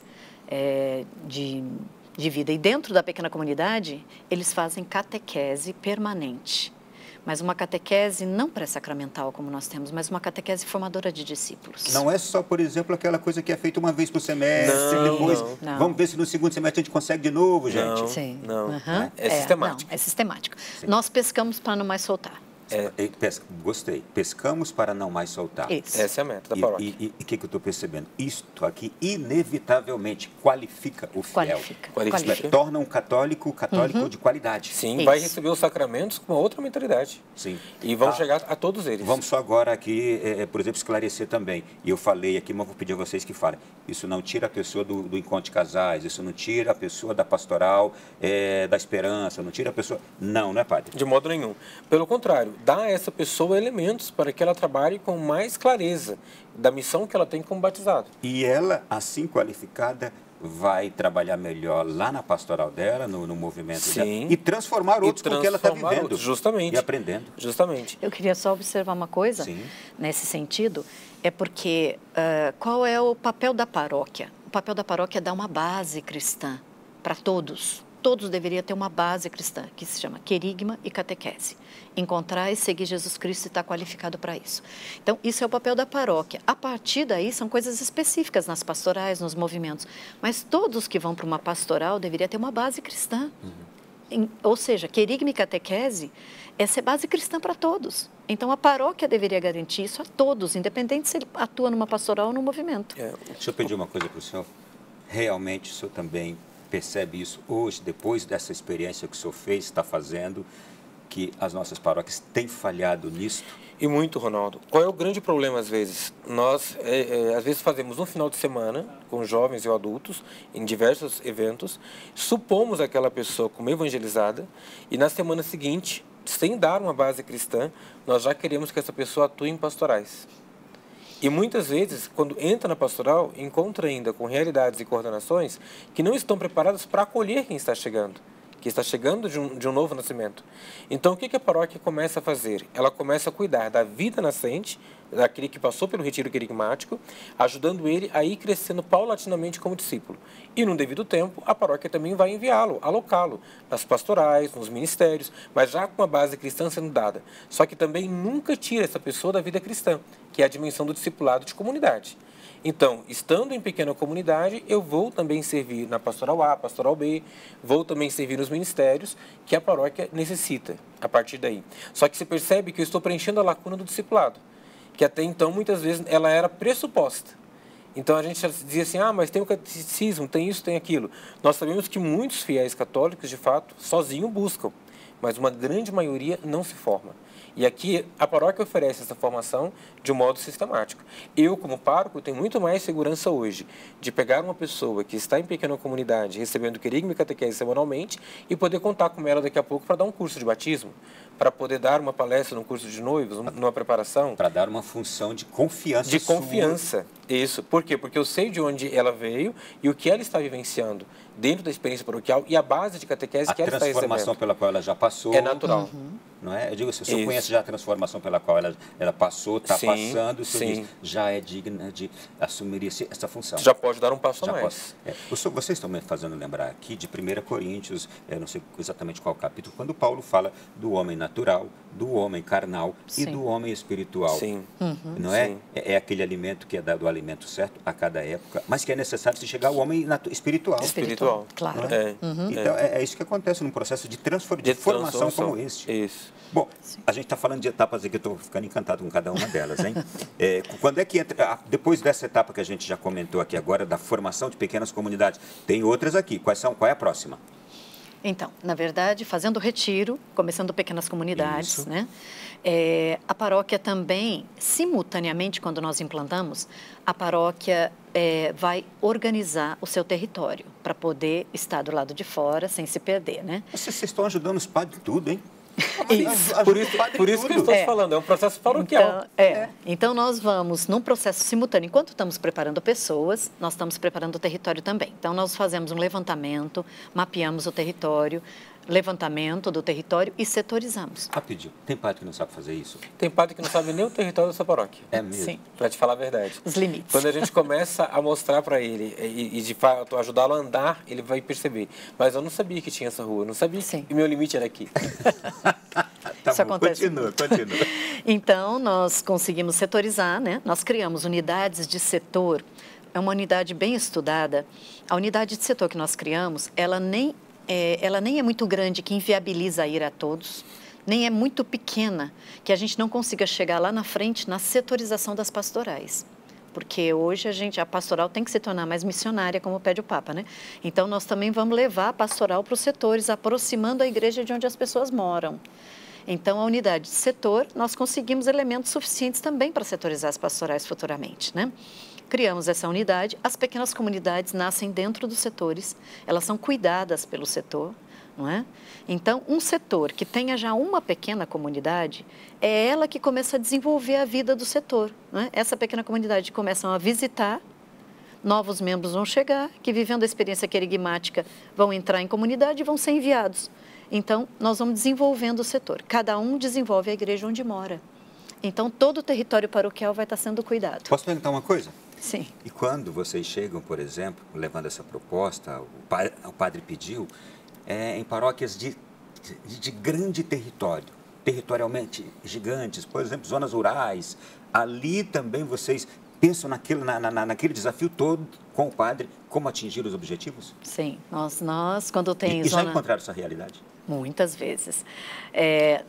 Speaker 2: de vida. E dentro da pequena comunidade, eles fazem catequese permanente. Mas uma catequese não pré-sacramental, como nós temos, mas uma catequese formadora de discípulos.
Speaker 1: Não é só, por exemplo, aquela coisa que é feita uma vez por semestre, depois
Speaker 2: não.
Speaker 1: Vamos ver se no segundo semestre a gente consegue de novo, gente.
Speaker 3: Não,
Speaker 2: Sim.
Speaker 3: não.
Speaker 2: Uhum.
Speaker 3: É sistemático.
Speaker 2: Não, é sistemático. Sim. Nós pescamos para não mais soltar.
Speaker 1: Gostei. Pescamos para não mais soltar.
Speaker 2: Isso.
Speaker 3: Essa é a meta da paróquia.
Speaker 1: E o que eu estou percebendo? Isto aqui, inevitavelmente, qualifica o fiel.
Speaker 3: Qualifica.
Speaker 1: Torna um católico de qualidade.
Speaker 3: Sim,
Speaker 2: Isso.
Speaker 3: vai receber os sacramentos com uma outra mentalidade.
Speaker 1: Sim.
Speaker 3: E vão chegar a todos eles.
Speaker 1: Vamos só agora aqui, por exemplo, esclarecer também. E eu falei aqui, mas vou pedir a vocês que falem. Isso não tira a pessoa do encontro de casais, isso não tira a pessoa da pastoral, da esperança, não tira a pessoa... Não é, padre?
Speaker 3: De modo nenhum. Pelo contrário, dá a essa pessoa elementos para que ela trabalhe com mais clareza da missão que ela tem como batizado.
Speaker 1: E ela, assim qualificada, vai trabalhar melhor lá na pastoral dela, no movimento dela, e transformar outros com o que ela está vivendo.
Speaker 3: Outros, justamente.
Speaker 1: E aprendendo.
Speaker 3: Justamente.
Speaker 2: Eu queria só observar uma coisa.
Speaker 1: Sim.
Speaker 2: Nesse sentido, é porque qual é o papel da paróquia? O papel da paróquia é dar uma base cristã para todos. Todos deveriam ter uma base cristã, que se chama querigma e catequese. Encontrar e seguir Jesus Cristo e estar qualificado para isso. Então, isso é o papel da paróquia. A partir daí, são coisas específicas nas pastorais, nos movimentos. Mas todos que vão para uma pastoral deveriam ter uma base cristã. Ou seja, querigma e catequese é ser base cristã para todos. Então, a paróquia deveria garantir isso a todos, independente se ele atua numa pastoral ou num movimento.
Speaker 1: Deixa eu pedir uma coisa para o senhor. Realmente, o senhor também percebe isso hoje, depois dessa experiência que o senhor fez, está fazendo, que as nossas paróquias têm falhado nisto?
Speaker 3: E muito, Ronaldo. Qual é o grande problema, às vezes? Nós, às vezes, fazemos um final de semana com jovens e adultos, em diversos eventos, supomos aquela pessoa como evangelizada, e na semana seguinte, sem dar uma base cristã, nós já queremos que essa pessoa atue em pastorais. E muitas vezes, quando entra na pastoral, encontra ainda com realidades e coordenações que não estão preparadas para acolher quem está chegando, que está chegando de um novo nascimento. Então, o que a paróquia começa a fazer? Ela começa a cuidar da vida nascente, daquele que passou pelo retiro querigmático, ajudando ele a ir crescendo paulatinamente como discípulo. E, no devido tempo, a paróquia também vai enviá-lo, alocá-lo nas pastorais, nos ministérios, mas já com a base cristã sendo dada. Só que também nunca tira essa pessoa da vida cristã, que é a dimensão do discipulado de comunidade. Então, estando em pequena comunidade, eu vou também servir na pastoral A, pastoral B, vou também servir nos ministérios que a paróquia necessita a partir daí. Só que se percebe que eu estou preenchendo a lacuna do discipulado, que até então, muitas vezes, ela era pressuposta. Então, a gente dizia assim, mas tem o catecismo, tem isso, tem aquilo. Nós sabemos que muitos fiéis católicos, de fato, sozinhos buscam, mas uma grande maioria não se forma. E aqui a paróquia oferece essa formação de um modo sistemático. Eu, como pároco, tenho muito mais segurança hoje de pegar uma pessoa que está em pequena comunidade, recebendo querigma e catequese semanalmente, e poder contar com ela daqui a pouco para dar um curso de batismo, para poder dar uma palestra num curso de noivos, numa preparação.
Speaker 1: Para dar uma função de confiança.
Speaker 3: De confiança, isso. Por quê? Porque eu sei de onde ela veio e o que ela está vivenciando dentro da experiência paroquial e a base de catequese que ela está recebendo. A transformação
Speaker 1: pela qual ela já passou.
Speaker 3: É natural.
Speaker 1: Não é? Eu digo, se o senhor conhece já a transformação pela qual ela passou, está passando, o senhor diz, já é digna de assumir essa função.
Speaker 3: Já pode dar um passo a mais.
Speaker 1: Vocês estão me fazendo lembrar aqui de 1 Coríntios, eu não sei exatamente qual capítulo, quando Paulo fala do homem natural, do homem carnal e do homem espiritual.
Speaker 3: Sim.
Speaker 1: Não é? É aquele alimento que é dado o alimento certo a cada época, mas que é necessário se chegar ao homem espiritual.
Speaker 3: Espiritual,
Speaker 2: claro.
Speaker 1: Então, é isso que acontece num processo de formação como este.
Speaker 3: Isso.
Speaker 1: Bom, a gente está falando de etapas aqui, eu estou ficando encantado com cada uma delas, hein? Quando é que entra, depois dessa etapa que a gente já comentou aqui agora, da formação de pequenas comunidades, tem outras aqui, qual é a próxima?
Speaker 2: Então, na verdade, fazendo o retiro, começando pequenas comunidades, né? A paróquia também, simultaneamente, quando nós implantamos, a paróquia vai organizar o seu território para poder estar do lado de fora sem se perder, né?
Speaker 1: Vocês estão ajudando os padres tudo, hein?
Speaker 3: Por isso que eu estou falando, é um processo paroquial.
Speaker 2: Então, nós vamos num processo simultâneo. Enquanto estamos preparando pessoas, nós estamos preparando o território também. Então, nós fazemos um levantamento, mapeamos o território, levantamento do território e setorizamos.
Speaker 1: Rapidinho, tem padre que não sabe fazer isso?
Speaker 3: Tem padre que não sabe nem o território da sua paróquia.
Speaker 1: É mesmo?
Speaker 2: Sim.
Speaker 3: Para te falar a verdade.
Speaker 2: Os limites.
Speaker 3: Quando a gente começa a mostrar para ele e de fato ajudá-lo a andar, ele vai perceber. Mas eu não sabia que tinha essa rua, eu não sabia que meu limite era aqui.
Speaker 2: Isso acontece.
Speaker 1: Continua.
Speaker 2: Então, nós conseguimos setorizar, né? Nós criamos unidades de setor. É uma unidade bem estudada. A unidade de setor que nós criamos, ela nem é muito grande, que inviabiliza ir a todos, nem é muito pequena, que a gente não consiga chegar lá na frente na setorização das pastorais. Porque hoje a pastoral tem que se tornar mais missionária, como pede o Papa, né? Então, nós também vamos levar a pastoral para os setores, aproximando a igreja de onde as pessoas moram. Então, a unidade de setor, nós conseguimos elementos suficientes também para setorizar as pastorais futuramente, né? Criamos essa unidade, as pequenas comunidades nascem dentro dos setores, elas são cuidadas pelo setor, não é? Então, um setor que tenha já uma pequena comunidade, é ela que começa a desenvolver a vida do setor, não é? Essa pequena comunidade começam a visitar, novos membros vão chegar, que vivendo a experiência querigmática vão entrar em comunidade e vão ser enviados. Então, nós vamos desenvolvendo o setor. Cada um desenvolve a igreja onde mora. Então, todo o território paroquial vai estar sendo cuidado.
Speaker 1: Posso perguntar uma coisa?
Speaker 2: Sim.
Speaker 1: E quando vocês chegam, por exemplo, levando essa proposta, o padre pediu, em paróquias de grande território, territorialmente gigantes, por exemplo, zonas rurais, ali também vocês pensam naquele desafio todo com o padre, como atingir os objetivos?
Speaker 2: Sim, nós quando tem
Speaker 1: e já encontraram essa realidade?
Speaker 2: Muitas vezes.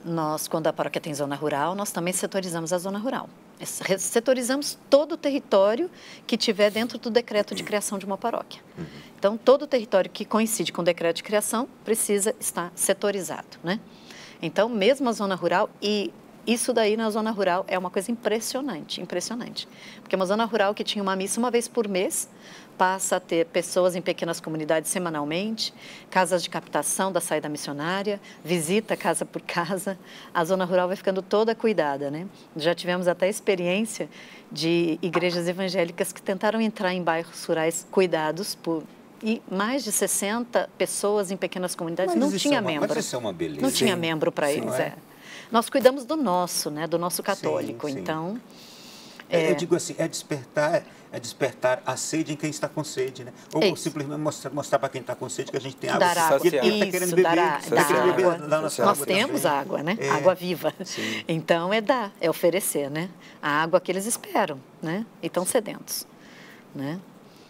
Speaker 2: Nós, quando a paróquia tem zona rural, nós também setorizamos a zona rural. Setorizamos todo o território que tiver dentro do decreto de criação de uma paróquia. Então, todo o território que coincide com o decreto de criação precisa estar setorizado, né? Então, mesmo a zona rural, e isso daí na zona rural é uma coisa impressionante, impressionante. Porque uma zona rural que tinha uma missa uma vez por mês, passa a ter pessoas em pequenas comunidades semanalmente, casas de captação da saída missionária, visita casa por casa, a zona rural vai ficando toda cuidada, né? Já tivemos até experiência de igrejas evangélicas que tentaram entrar em bairros rurais cuidados e mais de 60 pessoas em pequenas comunidades não tinha membro.
Speaker 1: Mas isso é uma beleza.
Speaker 2: Não tinha membro para eles, Nós cuidamos do nosso, né? Do nosso católico,
Speaker 1: sim.
Speaker 2: Então...
Speaker 1: Eu digo assim, é despertar a sede em quem está com sede, né? Ou simplesmente mostrar para quem está com sede que a gente tem água.
Speaker 2: Dar água.
Speaker 1: Ele está querendo beber.
Speaker 2: Nós temos água, né? Água viva.
Speaker 1: Sim.
Speaker 2: Então, é oferecer, né? A água que eles esperam, né? E estão sedentos, né?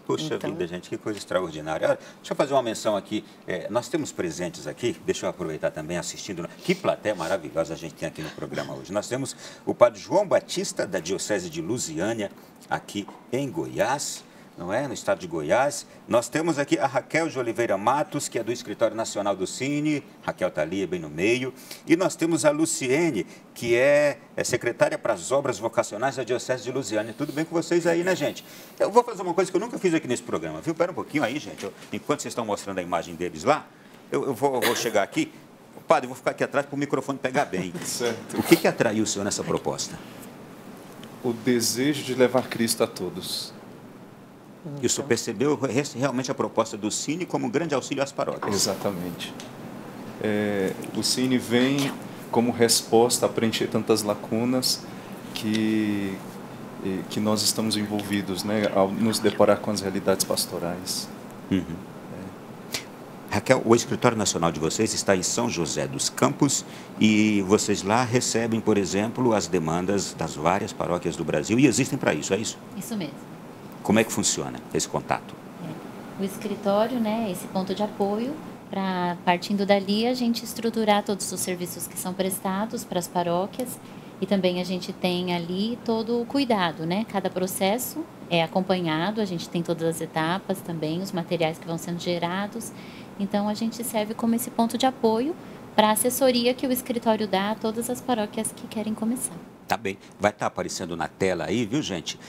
Speaker 1: Puxa vida, gente, que coisa extraordinária. Olha, deixa eu fazer uma menção aqui. Nós temos presentes aqui, deixa eu aproveitar também assistindo. Que plateia maravilhosa a gente tem aqui no programa hoje. Nós temos o padre João Batista, da Diocese de Lusiânia, aqui em Goiás, não é? No estado de Goiás. Nós temos aqui a Raquel de Oliveira Matos, que é do Escritório Nacional do Cine. Raquel está ali, bem no meio. E nós temos a Luciene, que é secretária para as obras vocacionais da Diocese de Lusiânia. Tudo bem com vocês aí, né, gente? Eu vou fazer uma coisa que eu nunca fiz aqui nesse programa, viu? Espera um pouquinho aí, gente. Enquanto vocês estão mostrando a imagem deles lá, eu vou chegar aqui. Padre, eu vou ficar aqui atrás para o microfone pegar bem.
Speaker 6: Certo.
Speaker 1: O que atraiu o senhor nessa proposta?
Speaker 6: O desejo de levar Cristo a todos.
Speaker 1: E o senhor percebeu realmente a proposta do Cine como um grande auxílio às paróquias?
Speaker 6: Exatamente. O Cine vem como resposta a preencher tantas lacunas que nós estamos envolvidos, né, ao nos deparar com as realidades pastorais.
Speaker 1: Raquel, o Escritório Nacional de vocês está em São José dos Campos e vocês lá recebem, por exemplo, as demandas das várias paróquias do Brasil e existem para isso, é isso?
Speaker 7: Isso mesmo.
Speaker 1: Como é que funciona esse contato?
Speaker 7: O escritório, né, esse ponto de apoio, partindo dali a gente estruturar todos os serviços que são prestados para as paróquias e também a gente tem ali todo o cuidado, né? Cada processo é acompanhado, a gente tem todas as etapas também, os materiais que vão sendo gerados. Então, a gente serve como esse ponto de apoio para a assessoria que o escritório dá a todas as paróquias que querem começar.
Speaker 1: Tá bem. Vai estar aparecendo na tela aí, viu, gente?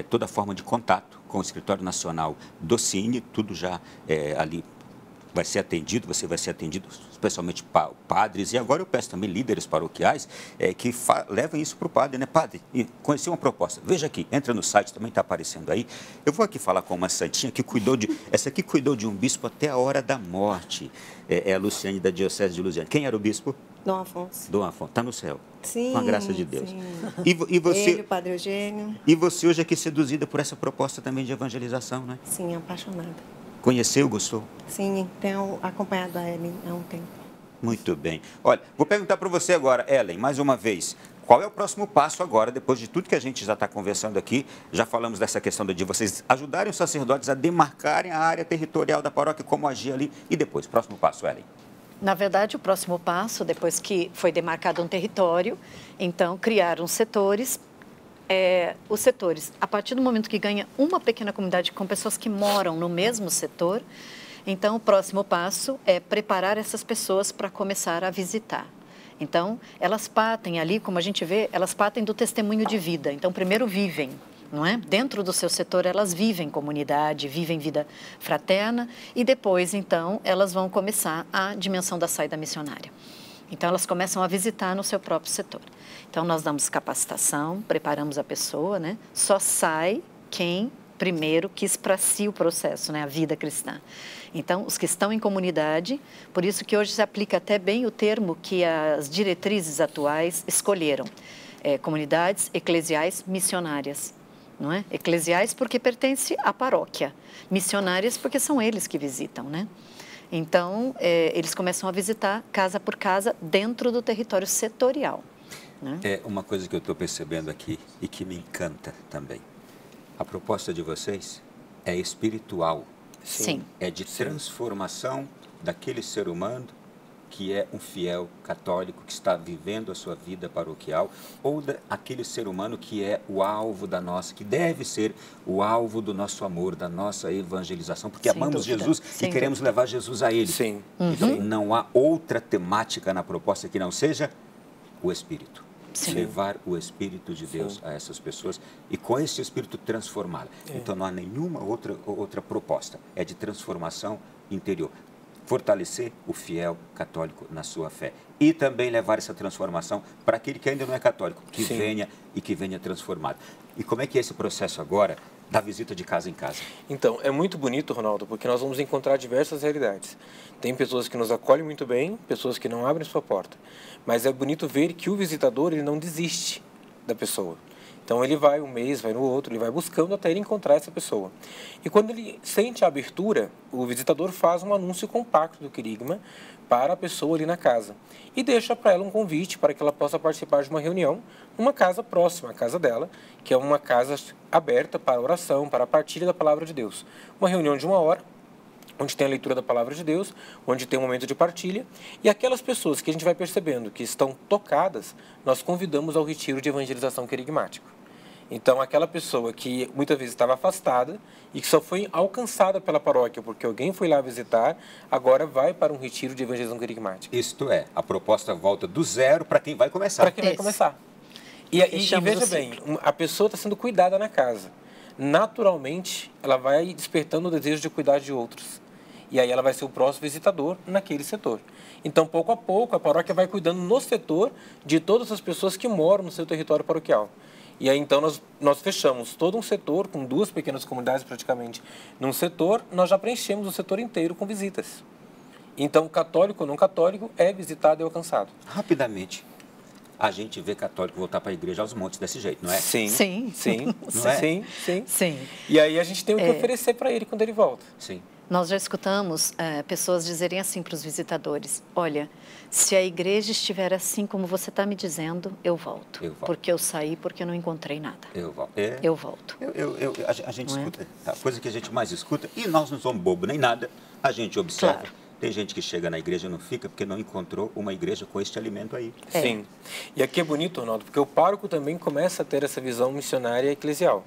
Speaker 1: Toda forma de contato com o Escritório Nacional do Cine, tudo já ali vai ser atendido, você vai ser atendido, especialmente padres, e agora eu peço também líderes paroquiais que levem isso para o padre, né? Padre, conheci uma proposta, veja aqui, entra no site, também está aparecendo aí. Eu vou aqui falar com uma santinha que essa aqui cuidou de um bispo até a hora da morte, é a Luciane da Diocese de Lusiânia. Quem era o bispo?
Speaker 8: Dom Afonso.
Speaker 1: Dom Afonso, está no céu.
Speaker 8: Sim,
Speaker 1: com a graça de Deus.
Speaker 8: Sim.
Speaker 1: E você,
Speaker 8: Ele, o Padre Eugênio.
Speaker 1: E você hoje aqui seduzida por essa proposta também de evangelização, né?
Speaker 8: Sim, apaixonada.
Speaker 1: Conheceu, gostou?
Speaker 8: Sim, tenho acompanhado a Ellen há um tempo.
Speaker 1: Muito bem. Olha, vou perguntar para você agora, Ellen, mais uma vez. Qual é o próximo passo agora, depois de tudo que a gente já está conversando aqui? Já falamos dessa questão de vocês ajudarem os sacerdotes a demarcarem a área territorial da paróquia, como agir ali. E depois, próximo passo, Ellen?
Speaker 2: Na verdade, o próximo passo, depois que foi demarcado um território, então criaram setores. Os setores, a partir do momento que ganha uma pequena comunidade com pessoas que moram no mesmo setor, então o próximo passo é preparar essas pessoas para começar a visitar. Então, elas partem ali, como a gente vê, elas partem do testemunho de vida. Então, primeiro vivem, não é? Dentro do seu setor, elas vivem comunidade, vivem vida fraterna e depois, então, elas vão começar a dimensão da saída missionária. Então, elas começam a visitar no seu próprio setor. Então, nós damos capacitação, preparamos a pessoa, né? Só sai quem primeiro quis para si o processo, né? A vida cristã. Então, os que estão em comunidade, por isso que hoje se aplica até bem o termo que as diretrizes atuais escolheram. Comunidades eclesiais missionárias. Não é? Eclesiais porque pertence à paróquia, missionárias porque são eles que visitam, né? Então, eles começam a visitar casa por casa dentro do território setorial. Né?
Speaker 1: É uma coisa que eu estou percebendo aqui e que me encanta também. A proposta de vocês é espiritual.
Speaker 2: Sim.
Speaker 1: É de transformação daquele ser humano que é um fiel católico, que está vivendo a sua vida paroquial, ou aquele ser humano que é o alvo da nossa, que deve ser o alvo do nosso amor, da nossa evangelização, porque
Speaker 2: Sem
Speaker 1: amamos
Speaker 2: dúvida.
Speaker 1: Jesus
Speaker 2: Sem
Speaker 1: e queremos levar Jesus a Ele.
Speaker 3: Sim.
Speaker 1: Então, não há outra temática na proposta que não seja o Espírito.
Speaker 2: Sim.
Speaker 1: Levar o Espírito de Deus a essas pessoas e com esse Espírito transformá-la. Então, não há nenhuma outra proposta. É de transformação interior. Fortalecer o fiel católico na sua fé. E também levar essa transformação para aquele que ainda não é católico, que venha e que venha transformado. E como é que é esse processo agora da visita de casa em casa?
Speaker 3: Então, é muito bonito, Ronaldo, porque nós vamos encontrar diversas realidades. Tem pessoas que nos acolhem muito bem, pessoas que não abrem sua porta. Mas é bonito ver que o visitador, ele não desiste da pessoa. Então, ele vai um mês, vai no outro, ele vai buscando até ele encontrar essa pessoa. E quando ele sente a abertura, o visitador faz um anúncio compacto do querigma para a pessoa ali na casa. E deixa para ela um convite para que ela possa participar de uma reunião numa casa próxima à casa dela, que é uma casa aberta para oração, para a partilha da palavra de Deus. Uma reunião de 1 hora, onde tem a leitura da palavra de Deus, onde tem um momento de partilha, e aquelas pessoas que a gente vai percebendo que estão tocadas, nós convidamos ao retiro de evangelização querigmático. Então, aquela pessoa que muitas vezes estava afastada e que só foi alcançada pela paróquia porque alguém foi lá visitar, agora vai para um retiro de evangelização querigmática.
Speaker 1: Isto é, a proposta volta do zero para quem vai começar.
Speaker 3: Para quem vai começar. E veja bem, a pessoa está sendo cuidada na casa. Naturalmente, ela vai despertando o desejo de cuidar de outros. E aí ela vai ser o próximo visitador naquele setor. Então, pouco a pouco, a paróquia vai cuidando no setor de todas as pessoas que moram no seu território paroquial. E aí, então, nós fechamos todo um setor, com 2 pequenas comunidades praticamente. Num setor, nós já preenchemos o setor inteiro com visitas. Então, católico ou não católico é visitado e alcançado.
Speaker 1: Rapidamente, a gente vê católico voltar para a igreja aos montes desse jeito, não é?
Speaker 3: Sim,
Speaker 2: Sim.
Speaker 3: sim,
Speaker 1: Não é?
Speaker 3: sim. E aí a gente tem o que oferecer para ele quando ele volta.
Speaker 1: Sim.
Speaker 2: Nós já escutamos pessoas dizerem assim para os visitadores: olha, se a igreja estiver assim como você está me dizendo, eu volto. Porque eu saí porque eu não encontrei nada.
Speaker 1: Eu volto.
Speaker 2: Eu volto.
Speaker 1: A gente escuta, a coisa que a gente mais escuta, e nós não somos bobo nem nada, a gente observa.
Speaker 2: Claro.
Speaker 1: Tem gente que chega na igreja e não fica porque não encontrou uma igreja com este alimento aí.
Speaker 3: Sim. E aqui é bonito, Ronaldo, porque o pároco também começa a ter essa visão missionária eclesial.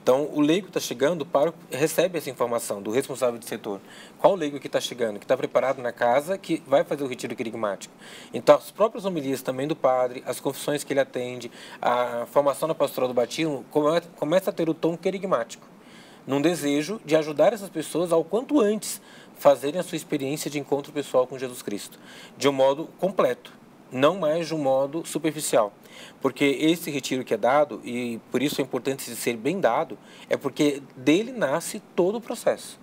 Speaker 3: Então, o leigo está chegando, o pároco recebe essa informação do responsável de setor. Qual o leigo que está chegando, que está preparado na casa, que vai fazer o retiro querigmático? Então, as próprias homilias também do padre, as confissões que ele atende, a formação na pastoral do batismo, começa a ter o tom querigmático, num desejo de ajudar essas pessoas ao quanto antes fazerem a sua experiência de encontro pessoal com Jesus Cristo, de um modo completo, não mais de um modo superficial. Porque esse retiro que é dado, e por isso é importante de ser bem dado, é porque dele nasce todo o processo.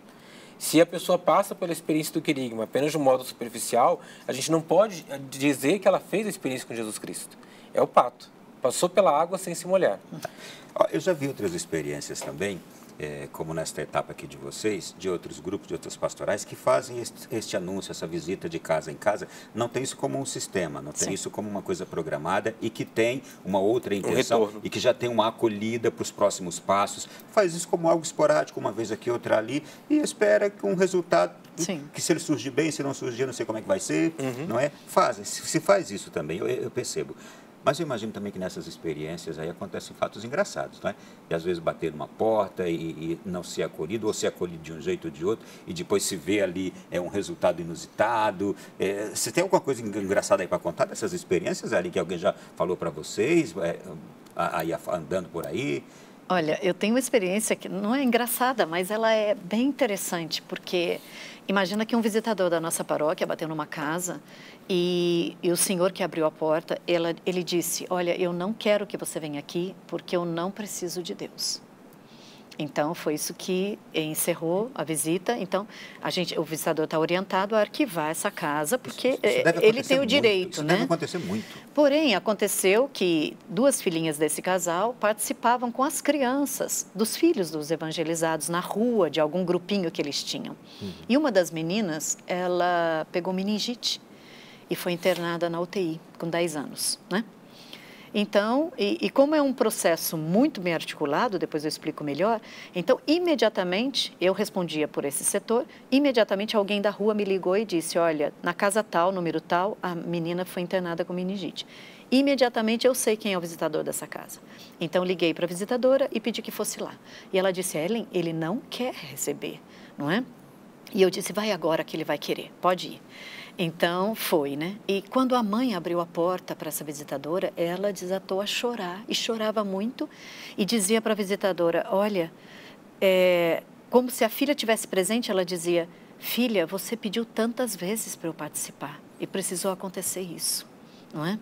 Speaker 3: Se a pessoa passa pela experiência do querigma apenas de um modo superficial, a gente não pode dizer que ela fez a experiência com Jesus Cristo. É o pato. Passou pela água sem se molhar.
Speaker 1: Eu já vi outras experiências também, como nesta etapa aqui de vocês, de outros grupos, de outras pastorais, que fazem este anúncio, essa visita de casa em casa, não tem isso como um sistema, não tem isso como uma coisa programada e que tem uma outra intenção e que já tem uma acolhida para os próximos passos. Faz isso como algo esporádico, uma vez aqui, outra ali, e espera que um resultado, que se ele surgir bem, se não surgir, não sei como é que vai ser, não é? Se faz isso também, eu percebo. Mas eu imagino também que nessas experiências aí acontecem fatos engraçados, não é? E às vezes bater numa porta e não ser acolhido, ou ser acolhido de um jeito ou de outro, e depois se vê ali um resultado inusitado. Você tem alguma coisa engraçada aí para contar dessas experiências ali que alguém já falou para vocês, aí andando por aí?
Speaker 2: Olha, eu tenho uma experiência que não é engraçada, mas ela é bem interessante, porque imagina que um visitador da nossa paróquia bateu numa casa e o senhor que abriu a porta, ele disse, olha, eu não quero que você venha aqui porque eu não preciso de Deus. Então, foi isso que encerrou a visita. Então, o visitador está orientado a arquivar essa casa, porque ele tem o direito,
Speaker 1: isso
Speaker 2: né?
Speaker 1: deve acontecer muito.
Speaker 2: Porém, aconteceu que 2 filhinhas desse casal participavam com as crianças, dos filhos dos evangelizados, na rua, de algum grupinho que eles tinham. E uma das meninas, ela pegou meningite e foi internada na UTI, com 10 anos, né? Então, e como é um processo muito bem articulado, depois eu explico melhor, então, imediatamente, eu respondia por esse setor, imediatamente alguém da rua me ligou e disse, olha, na casa tal, número tal, a menina foi internada com meningite. Imediatamente eu sei quem é o visitador dessa casa. Então, liguei para a visitadora e pedi que fosse lá. E ela disse, Ellen, ele não quer receber, não é? E eu disse, vai agora que ele vai querer, pode ir. Então, foi, né? E quando a mãe abriu a porta para essa visitadora, ela desatou a chorar, e chorava muito, e dizia para a visitadora, olha, como se a filha tivesse presente, ela dizia, filha, você pediu tantas vezes para eu participar, e precisou acontecer isso, não é?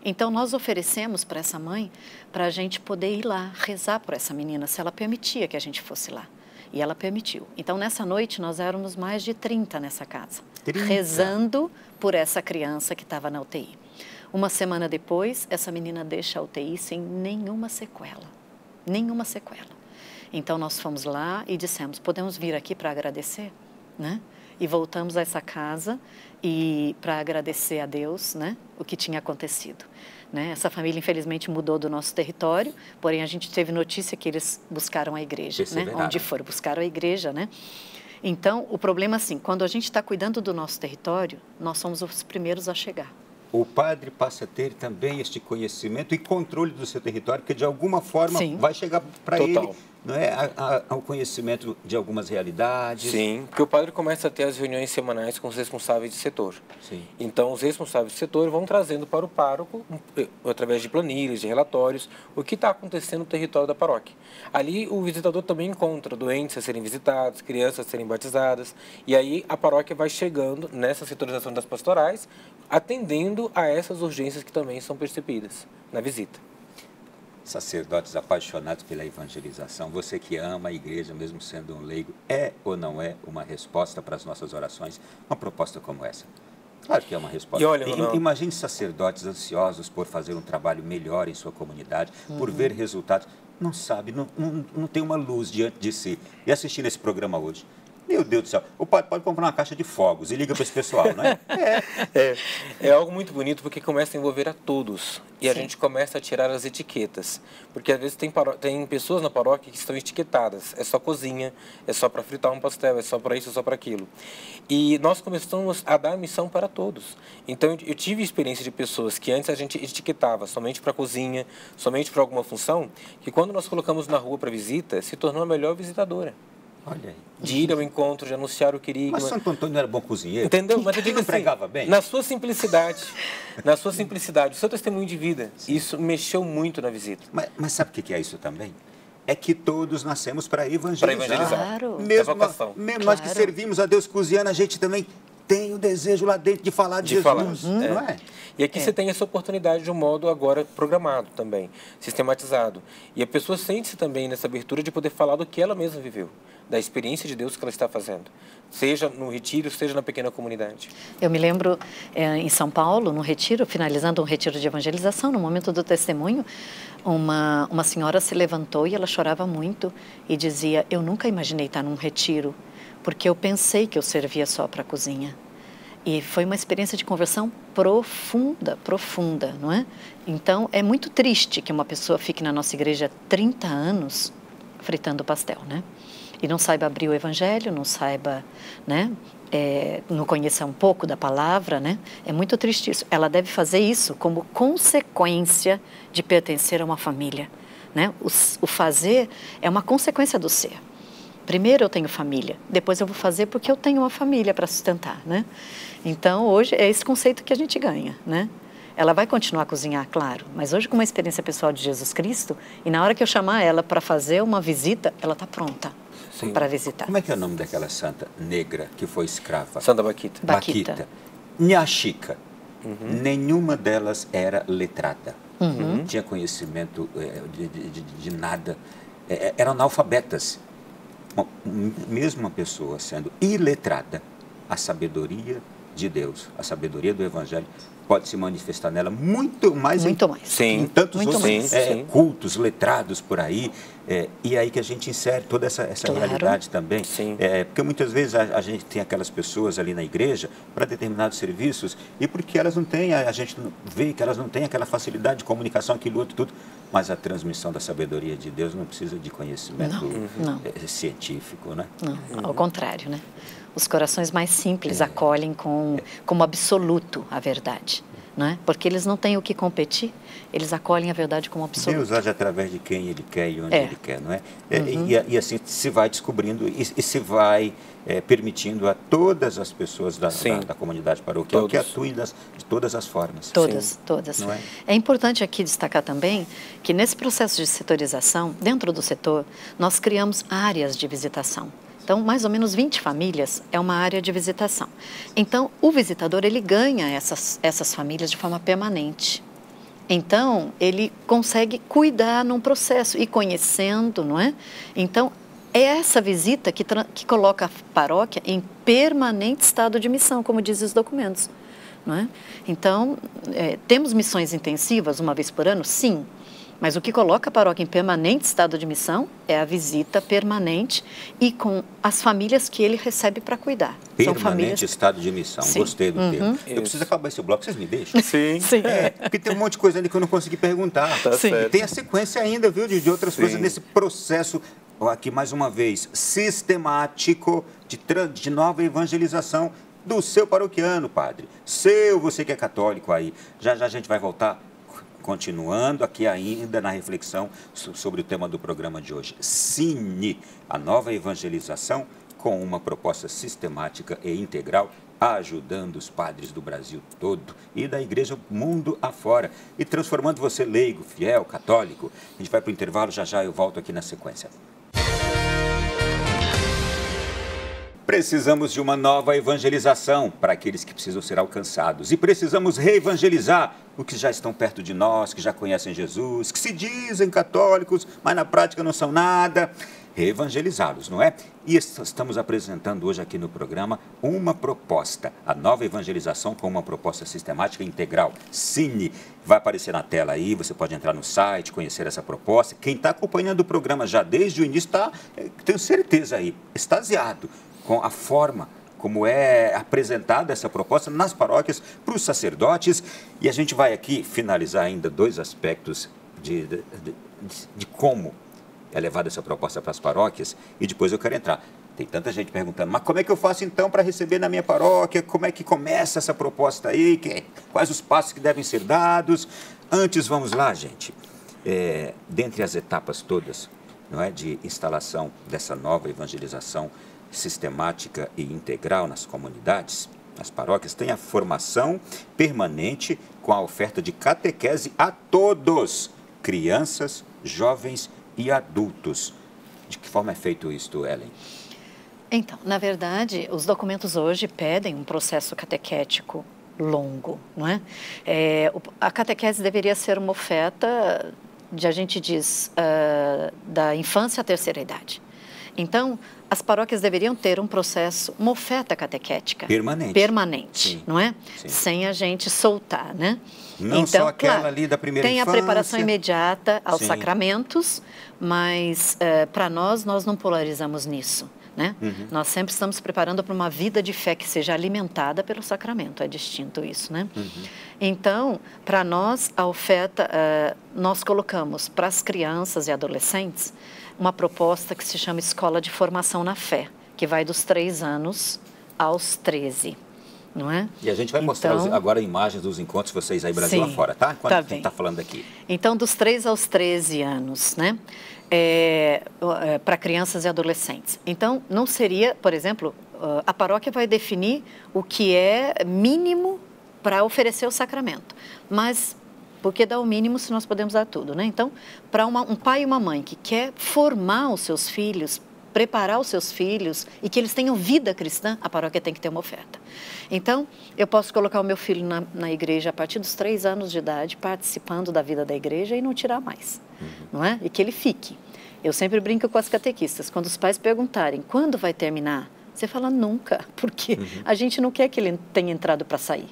Speaker 2: Então, nós oferecemos para essa mãe, para a gente poder ir lá, rezar por essa menina, se ela permitia que a gente fosse lá. E ela permitiu. Então, nessa noite, nós éramos mais de 30 nessa casa, 30? Rezando por essa criança que estava na UTI. Uma semana depois, essa menina deixa a UTI sem nenhuma sequela. Nenhuma sequela. Então, nós fomos lá e dissemos, podemos vir aqui para agradecer? Né? E voltamos a essa casa e para agradecer a Deus, né, o que tinha acontecido. Né? Essa família, infelizmente, mudou do nosso território, porém, a gente teve notícia que eles buscaram a igreja, né? Onde foram, buscaram a igreja, né? Então, o problema, assim, quando a gente está cuidando do nosso território, nós somos os primeiros a chegar.
Speaker 1: O padre passa a ter também este conhecimento e controle do seu território, porque de alguma forma Sim. vai chegar para ele, não é, ao conhecimento de algumas realidades.
Speaker 3: Sim, porque o padre começa a ter as reuniões semanais com os responsáveis de setor. Sim. Então, os responsáveis de setor vão trazendo para o pároco, através de planilhas, de relatórios, o que está acontecendo no território da paróquia. Ali, o visitador também encontra doentes a serem visitados, crianças a serem batizadas, e aí a paróquia vai chegando nessa setorização das pastorais, atendendo a essas urgências que também são percebidas na visita.
Speaker 1: Sacerdotes apaixonados pela evangelização, você que ama a igreja, mesmo sendo um leigo, é ou não é uma resposta para as nossas orações, uma proposta como essa? Claro que é uma resposta.
Speaker 3: E olha,
Speaker 1: imagine sacerdotes ansiosos por fazer um trabalho melhor em sua comunidade, por ver resultados, não sabe, não tem uma luz diante de si. E assistindo esse programa hoje, meu Deus do céu, o padre pode comprar uma caixa de fogos e liga para esse pessoal, não é?
Speaker 3: É algo muito bonito porque começa a envolver a todos. E a gente começa a tirar as etiquetas. Porque às vezes tem pessoas na paróquia que estão etiquetadas. É só cozinha, é só para fritar um pastel, é só para isso, é só para aquilo. E nós começamos a dar missão para todos. Então eu tive experiência de pessoas que antes a gente etiquetava somente para cozinha, somente para alguma função, que quando nós colocamos na rua para visita, se tornou a melhor visitadora.
Speaker 1: Olha aí.
Speaker 3: De ir ao encontro, de anunciar o querigma.
Speaker 1: Mas Santo Antônio não era bom cozinheiro?
Speaker 3: Entendeu? Mas eu digo
Speaker 1: assim, pregava bem?
Speaker 3: Na sua simplicidade, o seu testemunho de vida, isso mexeu muito na visita.
Speaker 1: Mas sabe o que é isso também? É que todos nascemos para evangelizar.
Speaker 3: Para evangelizar.
Speaker 2: Claro.
Speaker 1: Mesmo nós que servimos a Deus cozinhando, a gente também tem o desejo lá dentro de falar de Jesus, não é?
Speaker 3: E aqui você tem essa oportunidade de um modo agora programado também, sistematizado. E a pessoa sente-se também nessa abertura de poder falar do que ela mesma viveu, da experiência de Deus que ela está fazendo, seja no retiro, seja na pequena comunidade.
Speaker 2: Eu me lembro em São Paulo, no retiro, finalizando um retiro de evangelização, no momento do testemunho, uma senhora se levantou e ela chorava muito e dizia, eu nunca imaginei estar num retiro, porque eu pensei que eu servia só para a cozinha. E foi uma experiência de conversão profunda, profunda, não é? Então, é muito triste que uma pessoa fique na nossa igreja 30 anos fritando pastel, né? E não saiba abrir o evangelho, não saiba, né? Não conheça um pouco da palavra, né? É muito triste isso. Ela deve fazer isso como consequência de pertencer a uma família, né? O fazer é uma consequência do ser. Primeiro eu tenho família, depois eu vou fazer porque eu tenho uma família para sustentar, né? Então, hoje é esse conceito que a gente ganha, né? Ela vai continuar a cozinhar, claro, mas hoje com uma experiência pessoal de Jesus Cristo, e na hora que eu chamar ela para fazer uma visita, ela está pronta para visitar.
Speaker 1: Como é que é o nome daquela santa negra que foi escrava?
Speaker 3: Santa Baquita.
Speaker 2: Baquita.
Speaker 1: Nhaxica. Nenhuma delas era letrada. Não tinha conhecimento de nada. Eram analfabetas. Mesmo uma pessoa sendo iletrada, a sabedoria de Deus, a sabedoria do Evangelho, pode se manifestar nela muito mais em tantos outros cultos, letrados por aí. E aí que a gente insere toda essa realidade também. Porque muitas vezes a gente tem aquelas pessoas ali na igreja para determinados serviços e porque elas não têm, a gente vê que elas não têm aquela facilidade de comunicação, aquilo outro, tudo. Mas a transmissão da sabedoria de Deus não precisa de conhecimento científico, né?
Speaker 2: Não, ao contrário, né? Os corações mais simples acolhem como absoluto a verdade, não é? Porque eles não têm o que competir, eles acolhem a verdade como absoluto.
Speaker 1: Deus age através de quem Ele quer e onde Ele quer, não é? E assim se vai descobrindo e se vai permitindo a todas as pessoas da comunidade paroquial que atuem de todas as formas.
Speaker 2: Todas. Não é? É importante aqui destacar também que nesse processo de setorização, dentro do setor, nós criamos áreas de visitação. Então, mais ou menos 20 famílias é uma área de visitação. Então, o visitador, ele ganha essas famílias de forma permanente. Então, ele consegue cuidar num processo e conhecendo, não é? Então, é essa visita que coloca a paróquia em permanente estado de missão, como dizem os documentos, não é? Então, temos missões intensivas uma vez por ano? Sim. Mas o que coloca a paróquia em permanente estado de missão é a visita permanente e com as famílias que ele recebe para cuidar.
Speaker 1: Permanente estado de missão, gostei do termo. Eu preciso acabar esse bloco, vocês me deixam?
Speaker 3: Sim.
Speaker 1: Porque tem um monte de coisa ali que eu não consegui perguntar. E tem a sequência ainda, viu, de outras coisas nesse processo, aqui mais uma vez, sistemático de nova evangelização do seu paroquiano, padre. Você que é católico aí. Já a gente vai voltar. Continuando aqui ainda na reflexão sobre o tema do programa de hoje. Cine, a nova evangelização com uma proposta sistemática e integral, ajudando os padres do Brasil todo e da igreja mundo afora e transformando você leigo, fiel, católico. A gente vai para o intervalo, já eu volto aqui na sequência. Precisamos de uma nova evangelização para aqueles que precisam ser alcançados. E precisamos reevangelizar os que já estão perto de nós, que já conhecem Jesus, que se dizem católicos, mas na prática não são nada. Reevangelizá-los, não é? E estamos apresentando hoje aqui no programa uma proposta, a nova evangelização com uma proposta sistemática e integral. Cine, vai aparecer na tela aí, você pode entrar no site, conhecer essa proposta. Quem está acompanhando o programa já desde o início está, tenho certeza aí, extasiado com a forma como é apresentada essa proposta nas paróquias para os sacerdotes. E a gente vai aqui finalizar ainda 2 aspectos de como é levada essa proposta para as paróquias e depois eu quero entrar. Tem tanta gente perguntando, mas como é que eu faço então para receber na minha paróquia? Como é que começa essa proposta aí? Quais os passos que devem ser dados? Antes, vamos lá, gente. Dentre as etapas todas, não é, de instalação dessa nova evangelização sistemática e integral nas comunidades, nas paróquias, tem a formação permanente com a oferta de catequese a todos, crianças, jovens e adultos. De que forma é feito isto, Ellen?
Speaker 2: Então, na verdade, os documentos hoje pedem um processo catequético longo, não é? A catequese deveria ser uma oferta, a gente diz, da infância à terceira idade. Então, as paróquias deveriam ter um processo, uma oferta catequética. Permanente, não é? Sim. Sem a gente soltar, né?
Speaker 1: Não então, só aquela ali da primeira infância.
Speaker 2: Tem a preparação imediata aos sacramentos, mas para nós não polarizamos nisso, né? Nós sempre estamos preparando para uma vida de fé que seja alimentada pelo sacramento, é distinto isso, né? Então, para nós, a oferta, nós colocamos para as crianças e adolescentes uma proposta que se chama Escola de Formação na Fé, que vai dos 3 anos aos 13, não é?
Speaker 1: E a gente vai mostrar agora imagens dos encontros de vocês aí Brasil afora, tá? Enquanto a gente está falando aqui.
Speaker 2: Então, dos 3 aos 13 anos, né? Para crianças e adolescentes. Então, não seria, por exemplo, a paróquia vai definir o que é mínimo para oferecer o sacramento. Mas, porque dá o mínimo se nós podemos dar tudo, né? Então, para um pai e uma mãe que quer formar os seus filhos, preparar os seus filhos e que eles tenham vida cristã, a paróquia tem que ter uma oferta. Então, eu posso colocar o meu filho na igreja a partir dos 3 anos de idade, participando da vida da igreja e não tirar mais, não é? E que ele fique. Eu sempre brinco com as catequistas, quando os pais perguntarem quando vai terminar, você fala nunca, porque a gente não quer que ele tenha entrado para sair,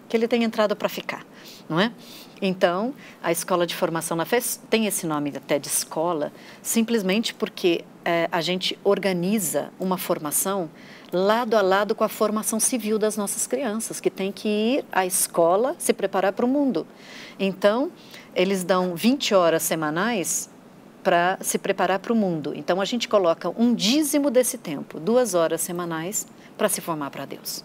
Speaker 2: que ele tenha entrado para ficar, não é? Então, a Escola de Formação na Fé tem esse nome até de escola, simplesmente porque a gente organiza uma formação lado a lado com a formação civil das nossas crianças, que tem que ir à escola se preparar para o mundo. Então, eles dão 20 horas semanais para se preparar para o mundo. Então, a gente coloca um dízimo desse tempo, 2 horas semanais, para se formar para Deus.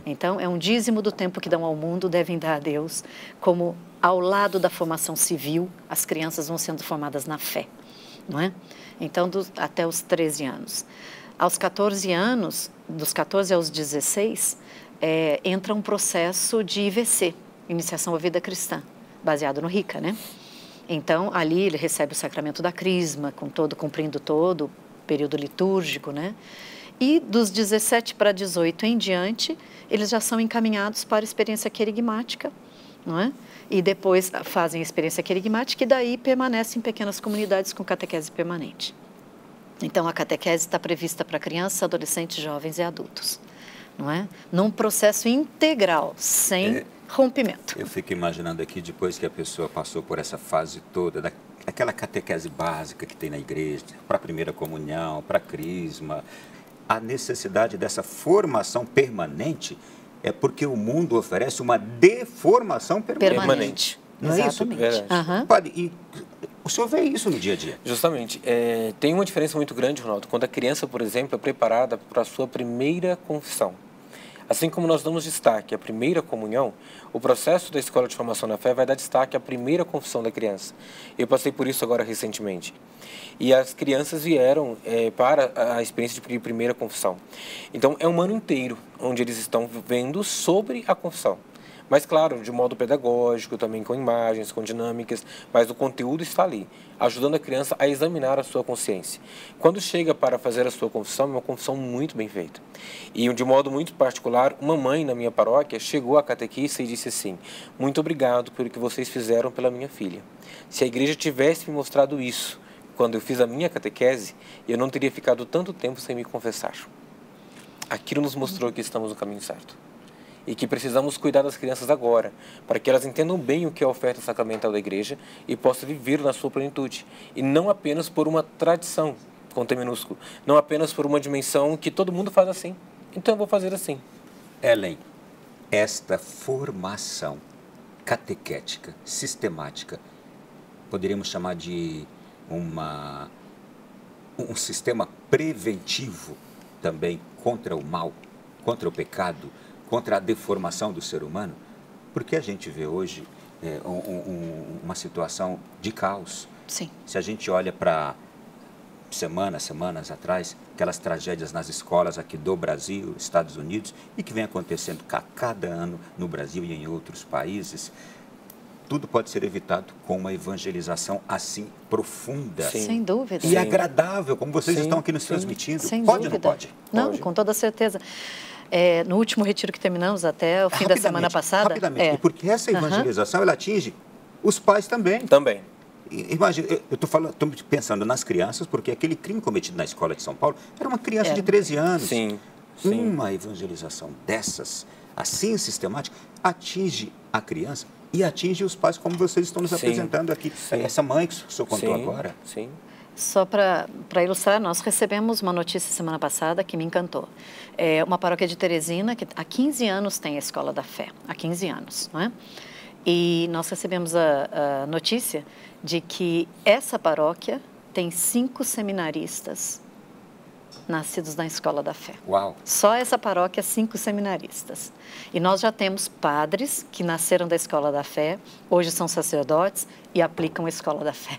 Speaker 2: Então, é um dízimo do tempo que dão ao mundo, devem dar a Deus, como ao lado da formação civil, as crianças vão sendo formadas na fé, não é? Então, até os 13 anos. Aos 14 anos, dos 14 aos 16, entra um processo de IVC, Iniciação à Vida Cristã, baseado no RICA, né? Então, ali ele recebe o sacramento da crisma, cumprindo todo o período litúrgico, né? E dos 17 para 18 em diante, eles já são encaminhados para a experiência querigmática, não é? E depois fazem a experiência querigmática e daí permanecem em pequenas comunidades com catequese permanente. Então, a catequese está prevista para crianças, adolescentes, jovens e adultos, não é? Num processo integral, sem rompimento.
Speaker 1: Eu fico imaginando aqui, depois que a pessoa passou por essa fase toda, aquela catequese básica que tem na igreja, para a primeira comunhão, para a crisma, a necessidade dessa formação permanente é porque o mundo oferece uma deformação permanente. Não é isso? Padre, e o senhor vê isso no dia a dia?
Speaker 3: Justamente. Tem uma diferença muito grande, Ronaldo, quando a criança, por exemplo, é preparada para a sua primeira confissão. Assim como nós damos destaque à primeira comunhão, o processo da Escola de Formação na Fé vai dar destaque à primeira confissão da criança. Eu passei por isso agora recentemente. E as crianças vieram para a experiência de primeira confissão. Então, é um ano inteiro onde eles estão vendo sobre a confissão. Mas, claro, de modo pedagógico, também com imagens, com dinâmicas, mas o conteúdo está ali, ajudando a criança a examinar a sua consciência. Quando chega para fazer a sua confissão, é uma confissão muito bem feita. E, de modo muito particular, uma mãe na minha paróquia chegou à catequista e disse assim: muito obrigado pelo que vocês fizeram pela minha filha. Se a igreja tivesse me mostrado isso quando eu fiz a minha catequese, eu não teria ficado tanto tempo sem me confessar. Aquilo nos mostrou que estamos no caminho certo. E que precisamos cuidar das crianças agora, para que elas entendam bem o que é a oferta sacramental da igreja e possam viver na sua plenitude. E não apenas por uma tradição, com T minúsculo, não apenas por uma dimensão que todo mundo faz assim. Então eu vou fazer assim.
Speaker 1: Ellen, esta formação catequética, sistemática, poderíamos chamar de um sistema preventivo também contra o mal, contra o pecado, contra a deformação do ser humano, porque a gente vê hoje uma situação de caos.
Speaker 2: Sim.
Speaker 1: Se a gente olha para semanas atrás, aquelas tragédias nas escolas aqui do Brasil, Estados Unidos, e que vem acontecendo a cada ano no Brasil e em outros países, tudo pode ser evitado com uma evangelização assim profunda.
Speaker 2: Sim. Sem dúvida.
Speaker 1: E agradável, como vocês estão aqui nos transmitindo.
Speaker 2: Sem
Speaker 1: pode
Speaker 2: dúvida.
Speaker 1: ou não pode?
Speaker 2: Não,
Speaker 3: pode.
Speaker 2: com toda certeza. No úlimo retiro que terminamos, até o fim da semana passada...
Speaker 1: Rapidamente, porque essa evangelização, ela atinge os pais também.
Speaker 3: Também.
Speaker 1: Imagina, eu estou pensando nas crianças, porque aquele crime cometido na escola de São Paulo era uma criança de 13 anos.
Speaker 3: Sim.
Speaker 1: Uma evangelização dessas, assim sistemática, atinge a criança e atinge os pais, como vocês estão nos apresentando aqui. Essa mãe que o senhor contou agora.
Speaker 3: Sim.
Speaker 2: Só para ilustrar, nós recebemos uma notícia semana passada que me encantou. Uma paróquia de Teresina, que há 15 anos tem a Escola da Fé, há 15 anos, não é? E nós recebemos a notícia de que essa paróquia tem 5 seminaristas nascidos na Escola da Fé.
Speaker 1: Uau!
Speaker 2: Só essa paróquia, 5 seminaristas. E nós já temos padres que nasceram da Escola da Fé, hoje são sacerdotes e aplicam a Escola da Fé.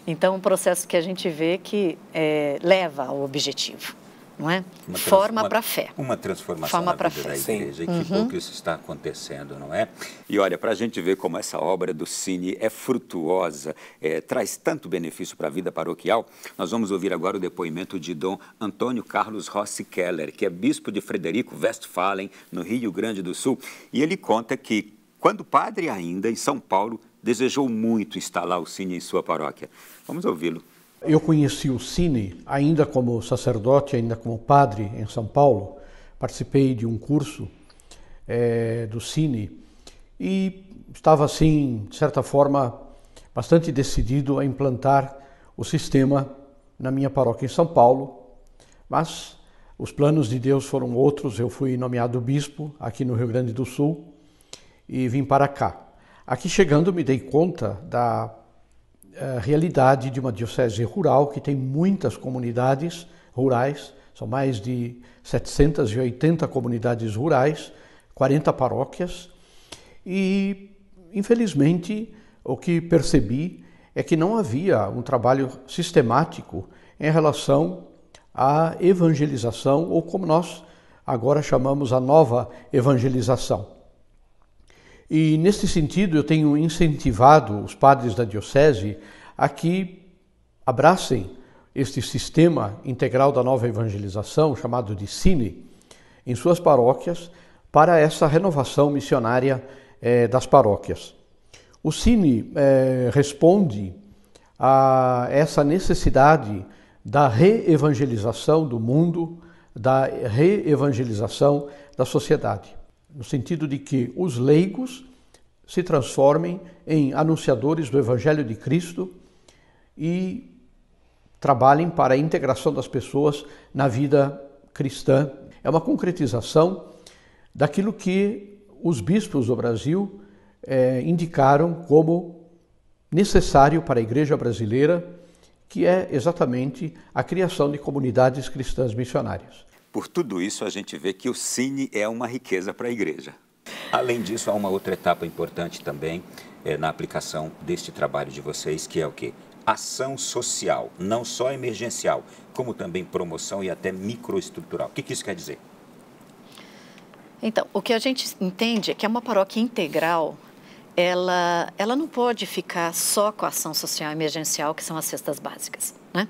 Speaker 2: Então, um processo que a gente vê que leva ao objetivo, não é? Forma para a fé.
Speaker 1: Uma transformação na vida da igreja. E que bom que isso está acontecendo, não é? E olha, para a gente ver como essa obra do Cine é frutuosa, traz tanto benefício para a vida paroquial, nós vamos ouvir agora o depoimento de Dom Antônio Carlos Rossi Keller, que é bispo de Frederico Westphalen, no Rio Grande do Sul. E ele conta que, quando padre ainda, em São Paulo, desejou muito instalar o Cine em sua paróquia. Vamos ouvi-lo.
Speaker 9: Eu conheci o Cine ainda como sacerdote, ainda como padre em São Paulo. Participei de um curso do Cine e estava, assim, de certa forma, bastante decidido a implantar o sistema na minha paróquia em São Paulo. Mas os planos de Deus foram outros. Eu fui nomeado bispo aqui no Rio Grande do Sul e vim para cá. Aqui chegando me dei conta da realidade de uma diocese rural que tem muitas comunidades rurais, são mais de 780 comunidades rurais, 40 paróquias e, infelizmente, o que percebi é que não havia um trabalho sistemático em relação à evangelização, ou como nós agora chamamos a nova evangelização. E, nesse sentido, eu tenho incentivado os padres da diocese a que abracem este sistema integral da nova evangelização, chamado de Cine, em suas paróquias, para essa renovação missionária das paróquias. O Cine responde a essa necessidade da reevangelização do mundo, da reevangelização da sociedade, no sentido de que os leigos se transformem em anunciadores do Evangelho de Cristo e trabalhem para a integração das pessoas na vida cristã. É uma concretização daquilo que os bispos do Brasil indicaram como necessário para a Igreja brasileira, que é exatamente a criação de comunidades cristãs missionárias.
Speaker 1: Por tudo isso, a gente vê que o Cine é uma riqueza para a igreja. Além disso, há uma outra etapa importante também na aplicação deste trabalho de vocês, que é o quê? Ação social, não só emergencial, como também promoção e até microestrutural. O que isso quer dizer?
Speaker 2: Então, o que a gente entende é que uma paróquia integral, ela não pode ficar só com a ação social emergencial, que são as cestas básicas, né?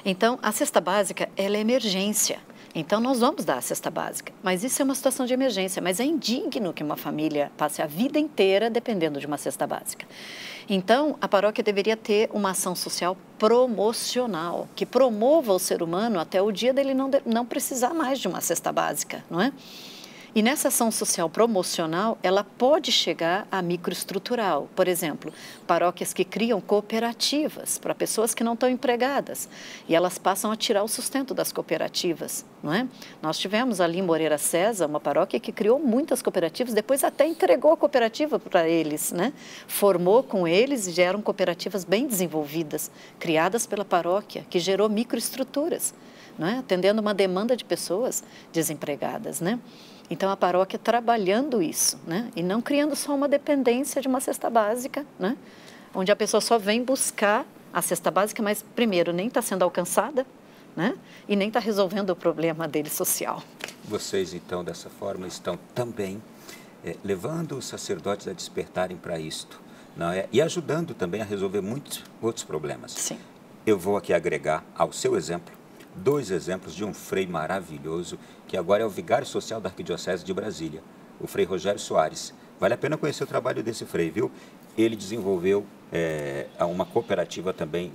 Speaker 2: Então, a cesta básica, ela é emergência. Então, nós vamos dar a cesta básica, mas isso é uma situação de emergência, mas é indigno que uma família passe a vida inteira dependendo de uma cesta básica. Então, a paróquia deveria ter uma ação social promocional, que promova o ser humano até o dia dele não precisar mais de uma cesta básica, não é? E nessa ação social promocional, ela pode chegar a microestrutural. Por exemplo, paróquias que criam cooperativas para pessoas que não estão empregadas. E elas passam a tirar o sustento das cooperativas, não é? Nós tivemos ali em Moreira César uma paróquia que criou muitas cooperativas, depois até entregou a cooperativa para eles, né? Formou com eles e geram cooperativas bem desenvolvidas, criadas pela paróquia, que gerou microestruturas, não é? Atendendo uma demanda de pessoas desempregadas, né? Então, a paróquia trabalhando isso, né? E não criando só uma dependência de uma cesta básica, né? Onde a pessoa só vem buscar a cesta básica, mas, primeiro, nem está sendo alcançada, né? E nem está resolvendo o problema dele social.
Speaker 1: Vocês, então, dessa forma, estão também levando os sacerdotes a despertarem para isto, não é? E ajudando também a resolver muitos outros problemas.
Speaker 2: Sim.
Speaker 1: Eu vou aqui agregar ao seu exemplo 2 exemplos de um frei maravilhoso, que agora é o vigário social da Arquidiocese de Brasília, o frei Rogério Soares. Vale a pena conhecer o trabalho desse frei, viu? Ele desenvolveu uma cooperativa também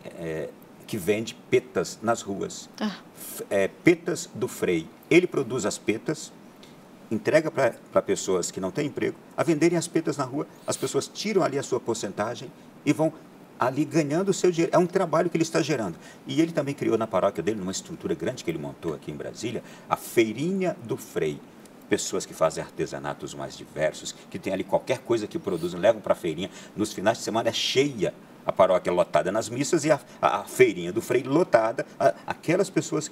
Speaker 1: que vende petas nas ruas. Petas do frei. Ele produz as petas, entrega para pessoas que não têm emprego, a venderem as petas na rua, as pessoas tiram ali a sua porcentagem e vão ali ganhando o seu dinheiro. É um trabalho que ele está gerando. E ele também criou na paróquia dele, numa estrutura grande que ele montou aqui em Brasília, a Feirinha do Frei. Pessoas que fazem artesanatos mais diversos, que tem ali qualquer coisa que produzem, levam para a feirinha. Nos finais de semana é cheia a paróquia lotada nas missas e a Feirinha do Frei lotada. Aquelas pessoas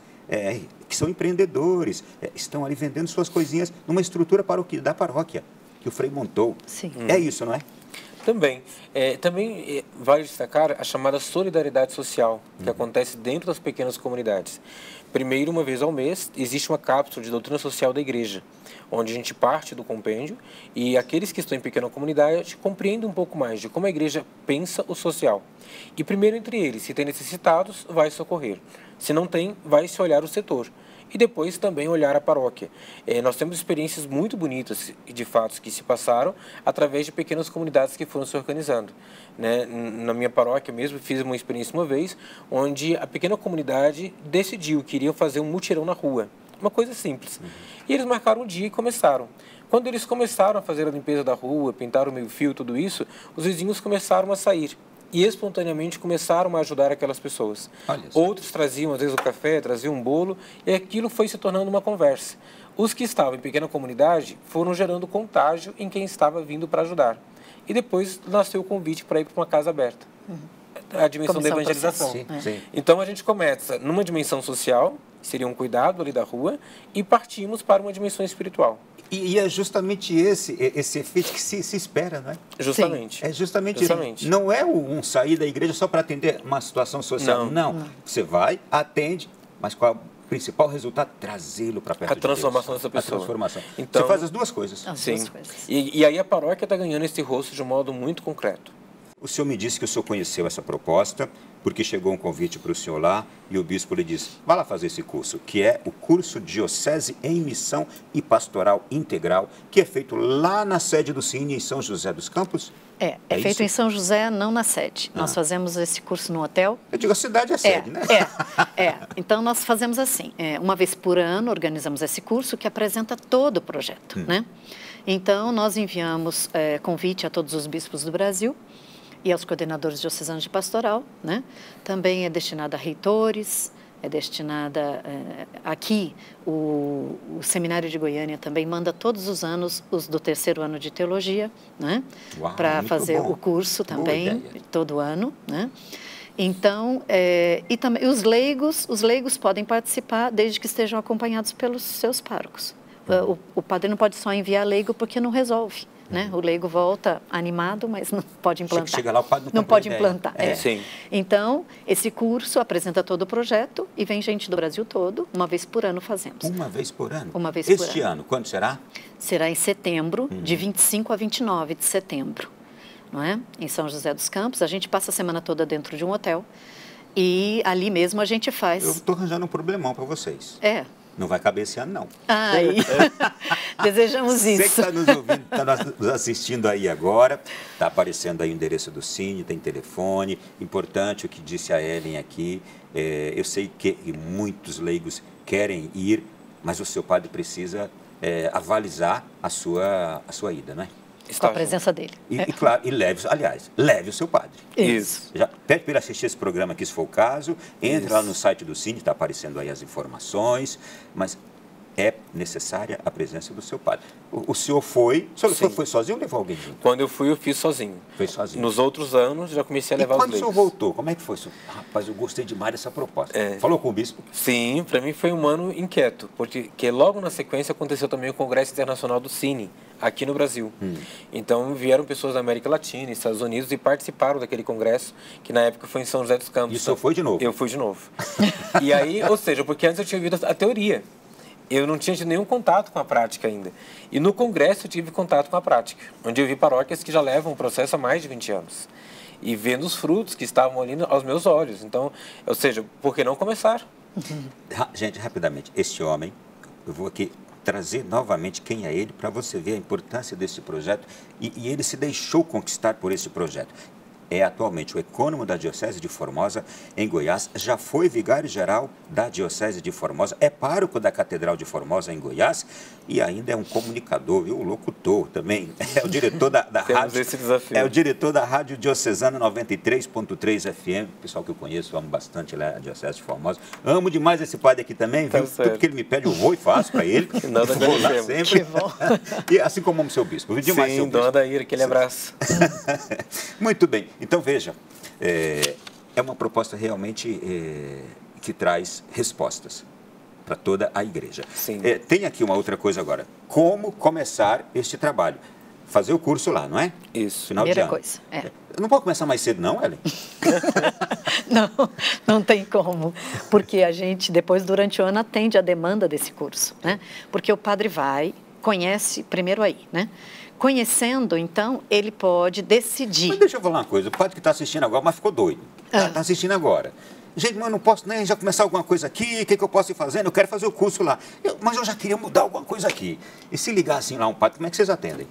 Speaker 1: que são empreendedores, estão ali vendendo suas coisinhas numa estrutura da paróquia que o Frei montou.
Speaker 2: Sim.
Speaker 1: É isso, não é?
Speaker 3: Também. Também vale destacar a chamada solidariedade social, que acontece dentro das pequenas comunidades. Primeiro, uma vez ao mês, existe uma cápsula de doutrina social da igreja, onde a gente parte do compêndio e aqueles que estão em pequena comunidade compreendem um pouco mais de como a igreja pensa o social. E primeiro entre eles, se tem necessitados, vai socorrer. Se não tem, vai se olhar o setor. E depois também olhar a paróquia. Nós temos experiências muito bonitas, de fatos, que se passaram através de pequenas comunidades que foram se organizando. Né? Na minha paróquia mesmo, fiz uma experiência uma vez, onde a pequena comunidade decidiu que iriam fazer um mutirão na rua. Uma coisa simples. E eles marcaram um dia e começaram. Quando eles começaram a fazer a limpeza da rua, pintaram o meio-fio, tudo isso, os vizinhos começaram a sair. E espontaneamente começaram a ajudar aquelas pessoas. Outros traziam, às vezes, o café, traziam um bolo, e aquilo foi se tornando uma conversa. Os que estavam em pequena comunidade foram gerando contágio em quem estava vindo para ajudar. E depois nasceu o convite para ir para uma casa aberta. A dimensão da evangelização.
Speaker 1: Sim.
Speaker 3: Então, a gente começa numa dimensão social, que seria um cuidado ali da rua, e partimos para uma dimensão espiritual.
Speaker 1: E é justamente esse efeito que se espera, não é?
Speaker 3: Justamente.
Speaker 1: É justamente isso. Não é um sair da igreja só para atender uma situação social. Não. Você vai, atende, mas qual é o principal resultado? Trazê-lo para perto de Deus.
Speaker 3: A transformação dessa pessoa.
Speaker 1: A transformação.
Speaker 3: Então,
Speaker 1: você faz as duas coisas.
Speaker 3: Sim. E aí a paróquia está ganhando esse rosto de um modo muito concreto.
Speaker 1: O senhor me disse que o senhor conheceu essa proposta, porque chegou um convite para o senhor lá e o bispo lhe disse, vá lá fazer esse curso, que é o curso Diocese em Missão e Pastoral Integral, que é feito lá na sede do Cine, em São José dos Campos.
Speaker 2: É feito isso? Em São José, não na sede. Nós fazemos esse curso no hotel.
Speaker 1: Eu digo, a cidade é sede, né?
Speaker 2: Então, nós fazemos assim, uma vez por ano, organizamos esse curso que apresenta todo o projeto, né? Então, nós enviamos convite a todos os bispos do Brasil, e aos coordenadores diocesanos de pastoral, né? Também é destinada a reitores, é destinada aqui, o Seminário de Goiânia também manda todos os anos os do terceiro ano de teologia, né? Para fazer o curso também, todo ano, né? Então, e também os leigos podem participar desde que estejam acompanhados pelos seus párocos. O padre não pode só enviar leigo porque não resolve. Né? O leigo volta animado, mas não pode implantar.
Speaker 1: Chega lá, o padre
Speaker 2: não pode implantar.
Speaker 3: Sim.
Speaker 2: Então, esse curso apresenta todo o projeto e vem gente do Brasil todo, uma vez por ano fazemos.
Speaker 1: Uma vez por ano?
Speaker 2: Uma vez por ano.
Speaker 1: Este ano, quando será?
Speaker 2: Será em setembro, de 25 a 29 de setembro, não é? Em São José dos Campos. A gente passa a semana toda dentro de um hotel e ali mesmo a gente faz...
Speaker 1: Eu estou arranjando um problemão para vocês. Não vai caber esse ano, não.
Speaker 2: Desejamos isso.
Speaker 1: Você que está nos ouvindo, está nos assistindo aí agora, está aparecendo aí o endereço do Cine, tem telefone. Importante o que disse a Ellen aqui. Eu sei que muitos leigos querem ir, mas o seu padre precisa avalizar a sua ida, não é?
Speaker 2: Com a presença dele.
Speaker 1: Claro, e leve o seu padre.
Speaker 2: Isso.
Speaker 1: Já pede para ele assistir esse programa aqui, se for o caso. Entre lá no site do Cine, está aparecendo aí as informações. Mas é necessária a presença do seu padre. O senhor foi foi sozinho ou levou alguém junto?
Speaker 3: Quando eu fui, eu fiz sozinho.
Speaker 1: Foi sozinho.
Speaker 3: Nos outros anos, já comecei a levar os leigos.
Speaker 1: E quando o senhor voltou, como é que foi? Rapaz, eu gostei demais dessa proposta. Falou com o bispo?
Speaker 3: Sim, para mim foi um ano inquieto, porque logo na sequência aconteceu também o Congresso Internacional do Cine, aqui no Brasil. Então, vieram pessoas da América Latina, Estados Unidos, e participaram daquele congresso, que na época foi em São José dos Campos.
Speaker 1: E o senhor foi de novo?
Speaker 3: Eu fui de novo. E aí, ou seja, porque antes eu tinha ouvido a teoria. Eu não tinha tido nenhum contato com a prática ainda. E no congresso eu tive contato com a prática, onde eu vi paróquias que já levam o processo há mais de 20 anos. E vendo os frutos que estavam ali aos meus olhos. Então, ou seja, por que não começar?
Speaker 1: Gente, rapidamente, este homem, eu vou aqui trazer novamente quem é ele, para você ver a importância desse projeto. E ele se deixou conquistar por esse projeto. É atualmente o ecônomo da Diocese de Formosa, em Goiás, já foi vigário-geral da Diocese de Formosa, é pároco da Catedral de Formosa, em Goiás, e ainda é um comunicador, viu? Locutor também, é o diretor da rádio,
Speaker 3: esse desafio.
Speaker 1: É o diretor da Rádio Diocesana 93.3 FM, pessoal que eu conheço, amo bastante lá a Diocese de Formosa, amo demais esse padre aqui também, viu? Tudo que ele me pede eu vou e faço para ele, vou lá sempre, e assim como amo seu bispo, viu? Demais seu
Speaker 3: bispo. Sim, dona Daíra, aquele abraço.
Speaker 1: Muito bem. Então, veja, é uma proposta realmente que traz respostas para toda a igreja.
Speaker 3: Sim.
Speaker 1: Tem aqui uma outra coisa agora. Como começar este trabalho? fazer o curso lá, não é?
Speaker 3: Isso.
Speaker 1: Final de
Speaker 2: Primeira
Speaker 1: ano.
Speaker 2: coisa, é.
Speaker 1: Não pode começar mais cedo, não, Ellen?
Speaker 2: Não tem como, porque a gente depois, durante o ano, atende a demanda desse curso, né? Porque o padre vai, conhece primeiro aí, né? Conhecendo, então, ele pode decidir.
Speaker 1: Mas deixa eu falar uma coisa, o padre que está assistindo agora, mas ficou doido. Está assistindo agora. Gente, mas eu não posso nem já começar alguma coisa aqui, o que eu posso ir fazendo? Eu quero fazer o curso lá. Mas eu já queria mudar alguma coisa aqui. E se ligar assim lá um padre, como é que vocês atendem?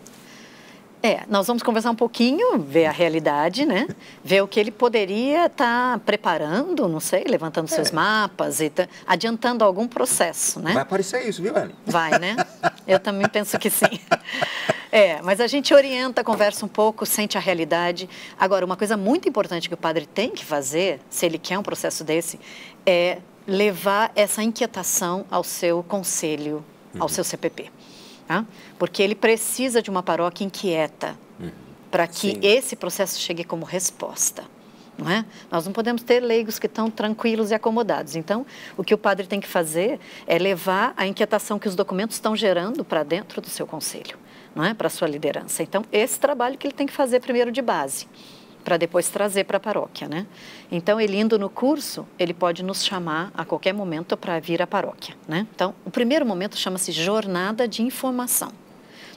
Speaker 2: Nós vamos conversar um pouquinho, ver a realidade, né? Ver o que ele poderia estar preparando, não sei, levantando seus mapas e adiantando algum processo, né?
Speaker 1: Vai aparecer isso, viu, Ellen?
Speaker 2: Vai, né? Eu também penso que sim. Mas a gente orienta, conversa um pouco, sente a realidade. Agora, uma coisa muito importante que o padre tem que fazer, se ele quer um processo desse, é levar essa inquietação ao seu conselho, ao seu CPP. Tá? Porque ele precisa de uma paróquia inquieta para que esse processo chegue como resposta. Não é? Nós não podemos ter leigos que estão tranquilos e acomodados. Então, o que o padre tem que fazer é levar a inquietação que os documentos estão gerando para dentro do seu conselho, não é? Para a sua liderança. Então, esse trabalho que ele tem que fazer primeiro de base, para depois trazer para a paróquia, né? Então, ele indo no curso, ele pode nos chamar a qualquer momento para vir à paróquia, né? Então, o primeiro momento chama-se jornada de informação.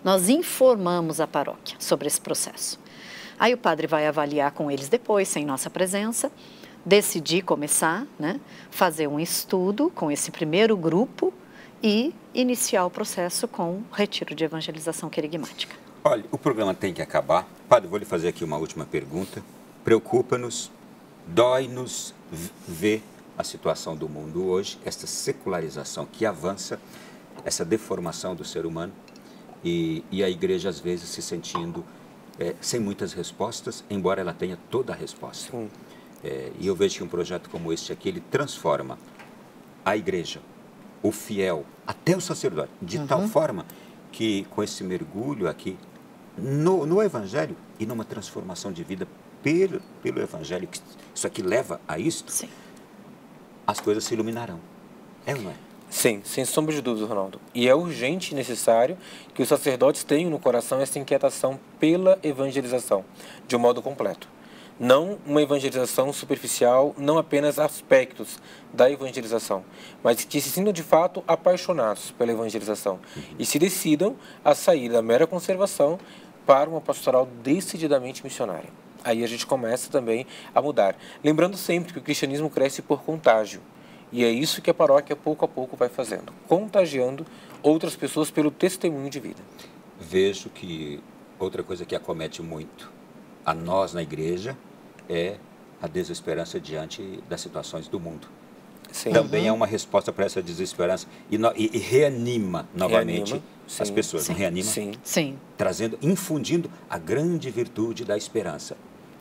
Speaker 2: Nós informamos a paróquia sobre esse processo. Aí o padre vai avaliar com eles depois, sem nossa presença, decidir começar, né? Fazer um estudo com esse primeiro grupo e iniciar o processo com o retiro de evangelização querigmática.
Speaker 1: Olha, o programa tem que acabar. Padre, vou lhe fazer aqui uma última pergunta. Preocupa-nos, dói-nos ver a situação do mundo hoje, esta secularização que avança, essa deformação do ser humano e a igreja, às vezes, se sentindo sem muitas respostas, embora ela tenha toda a resposta. E eu vejo que um projeto como este aqui, ele transforma a igreja, o fiel, até o sacerdote, de tal forma que com esse mergulho aqui no Evangelho e numa transformação de vida pelo Evangelho, que isso aqui leva a isto,
Speaker 2: Sim.
Speaker 1: as coisas se iluminarão. É ou não é?
Speaker 3: Sim, sem sombra de dúvida, Ronaldo. E é urgente e necessário que os sacerdotes tenham no coração essa inquietação pela evangelização, de um modo completo. Não uma evangelização superficial, não apenas aspectos da evangelização, mas que se sintam de fato apaixonados pela evangelização e se decidam a sair da mera conservação para uma pastoral decididamente missionária. Aí a gente começa também a mudar. Lembrando sempre que o cristianismo cresce por contágio. E é isso que a paróquia, pouco a pouco, vai fazendo. Contagiando outras pessoas pelo testemunho de vida.
Speaker 1: Vejo que outra coisa que acomete muito a nós na igreja é a desesperança diante das situações do mundo.
Speaker 3: Sim.
Speaker 1: Também é uma resposta para essa desesperança e reanima novamente as pessoas.
Speaker 2: Sim.
Speaker 1: Reanima,
Speaker 2: Sim.
Speaker 1: infundindo a grande virtude da esperança.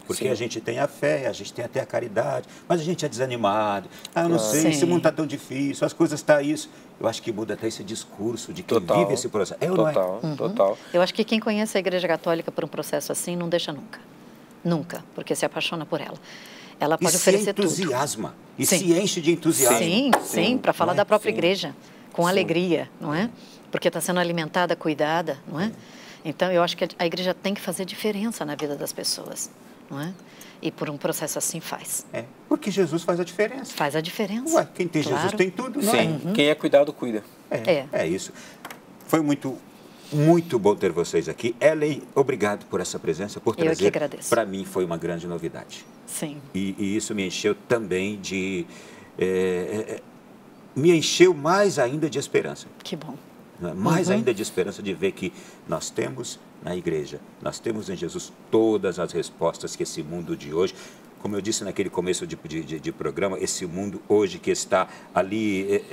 Speaker 1: Porque a gente tem a fé, a gente tem até a caridade, mas a gente é desanimado. Eu não sei, esse mundo está tão difícil, as coisas estão isso. Eu acho que muda até esse discurso de quem vive esse processo.
Speaker 3: Total.
Speaker 2: Eu acho que quem conhece a Igreja Católica por um processo assim não deixa nunca. Nunca, porque se apaixona por ela. Ela pode oferecer tudo.
Speaker 1: Entusiasma. E se enche de entusiasmo.
Speaker 2: Sim, para falar da própria igreja, com alegria, não é? Porque está sendo alimentada, cuidada, não é? Então, eu acho que a igreja tem que fazer diferença na vida das pessoas, não é? E por um processo assim faz.
Speaker 1: Porque Jesus faz a diferença.
Speaker 2: Faz a diferença.
Speaker 1: Ué, quem tem Jesus tem tudo, não é?
Speaker 3: Quem é cuidado, cuida.
Speaker 1: É isso. Foi muito bom ter vocês aqui. Ellen, obrigado por essa presença, por trazer.
Speaker 2: Eu que agradeço.
Speaker 1: Para mim foi uma grande novidade.
Speaker 2: Sim.
Speaker 1: E isso me encheu também me encheu mais ainda de esperança.
Speaker 2: Que bom.
Speaker 1: Mais ainda de esperança de ver que nós temos na igreja, nós temos em Jesus todas as respostas que esse mundo de hoje, como eu disse naquele começo de programa, esse mundo hoje que está ali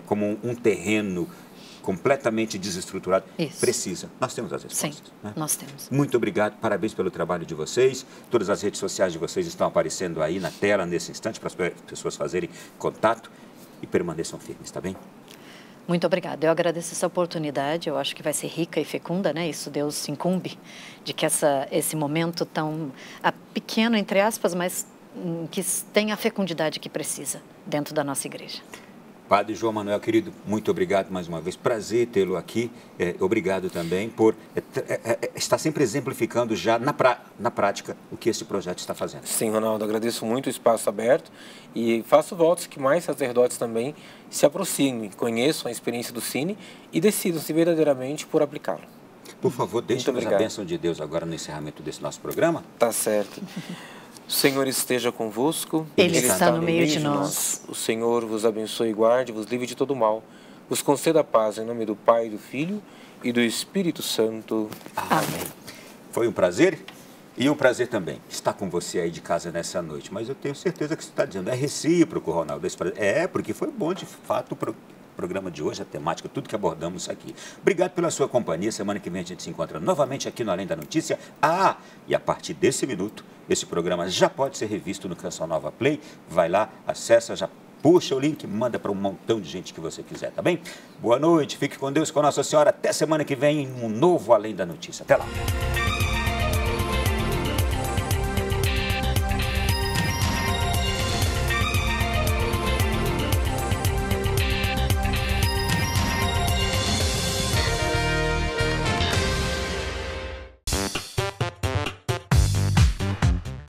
Speaker 1: como um terreno completamente desestruturado, precisa. Nós temos as respostas.
Speaker 2: Sim,
Speaker 1: né?
Speaker 2: nós temos.
Speaker 1: Muito obrigado, parabéns pelo trabalho de vocês. Todas as redes sociais de vocês estão aparecendo aí na tela nesse instante para as pessoas fazerem contato e permaneçam firmes, tá bem?
Speaker 2: Muito obrigada. Eu agradeço essa oportunidade. Eu acho que vai ser rica e fecunda, né? Isso Deus se incumbe de que esse momento tão pequeno, entre aspas, mas que tem a fecundidade que precisa dentro da nossa igreja.
Speaker 1: Padre João Manuel, querido, muito obrigado mais uma vez. Prazer tê-lo aqui. Obrigado também por estar sempre exemplificando já na prática o que esse projeto está fazendo.
Speaker 3: Sim, Ronaldo, agradeço muito o espaço aberto e faço votos que mais sacerdotes também se aproximem, conheçam a experiência do Cine e decidam-se verdadeiramente por aplicá-lo.
Speaker 1: Por favor, deixe-nos a bênção de Deus agora no encerramento desse nosso programa.
Speaker 3: Tá certo. O Senhor esteja convosco.
Speaker 2: Ele está no meio de nós.
Speaker 3: O Senhor vos abençoe e guarde, vos livre de todo mal. Vos conceda a paz em nome do Pai, do Filho e do Espírito Santo.
Speaker 2: Amém.
Speaker 1: Foi um prazer e um prazer também estar com você aí de casa nessa noite. Mas eu tenho certeza que você está dizendo, é recíproco, Ronaldo. Porque foi bom de fato o programa de hoje, a temática, tudo que abordamos aqui. Obrigado pela sua companhia. Semana que vem a gente se encontra novamente aqui no Além da Notícia. E a partir desse minuto, esse programa já pode ser revisto no Canção Nova Play. Vai lá, acessa, já puxa o link, manda para um montão de gente que você quiser, tá bem? Boa noite, fique com Deus, com Nossa Senhora. Até semana que vem em um novo Além da Notícia. Até lá.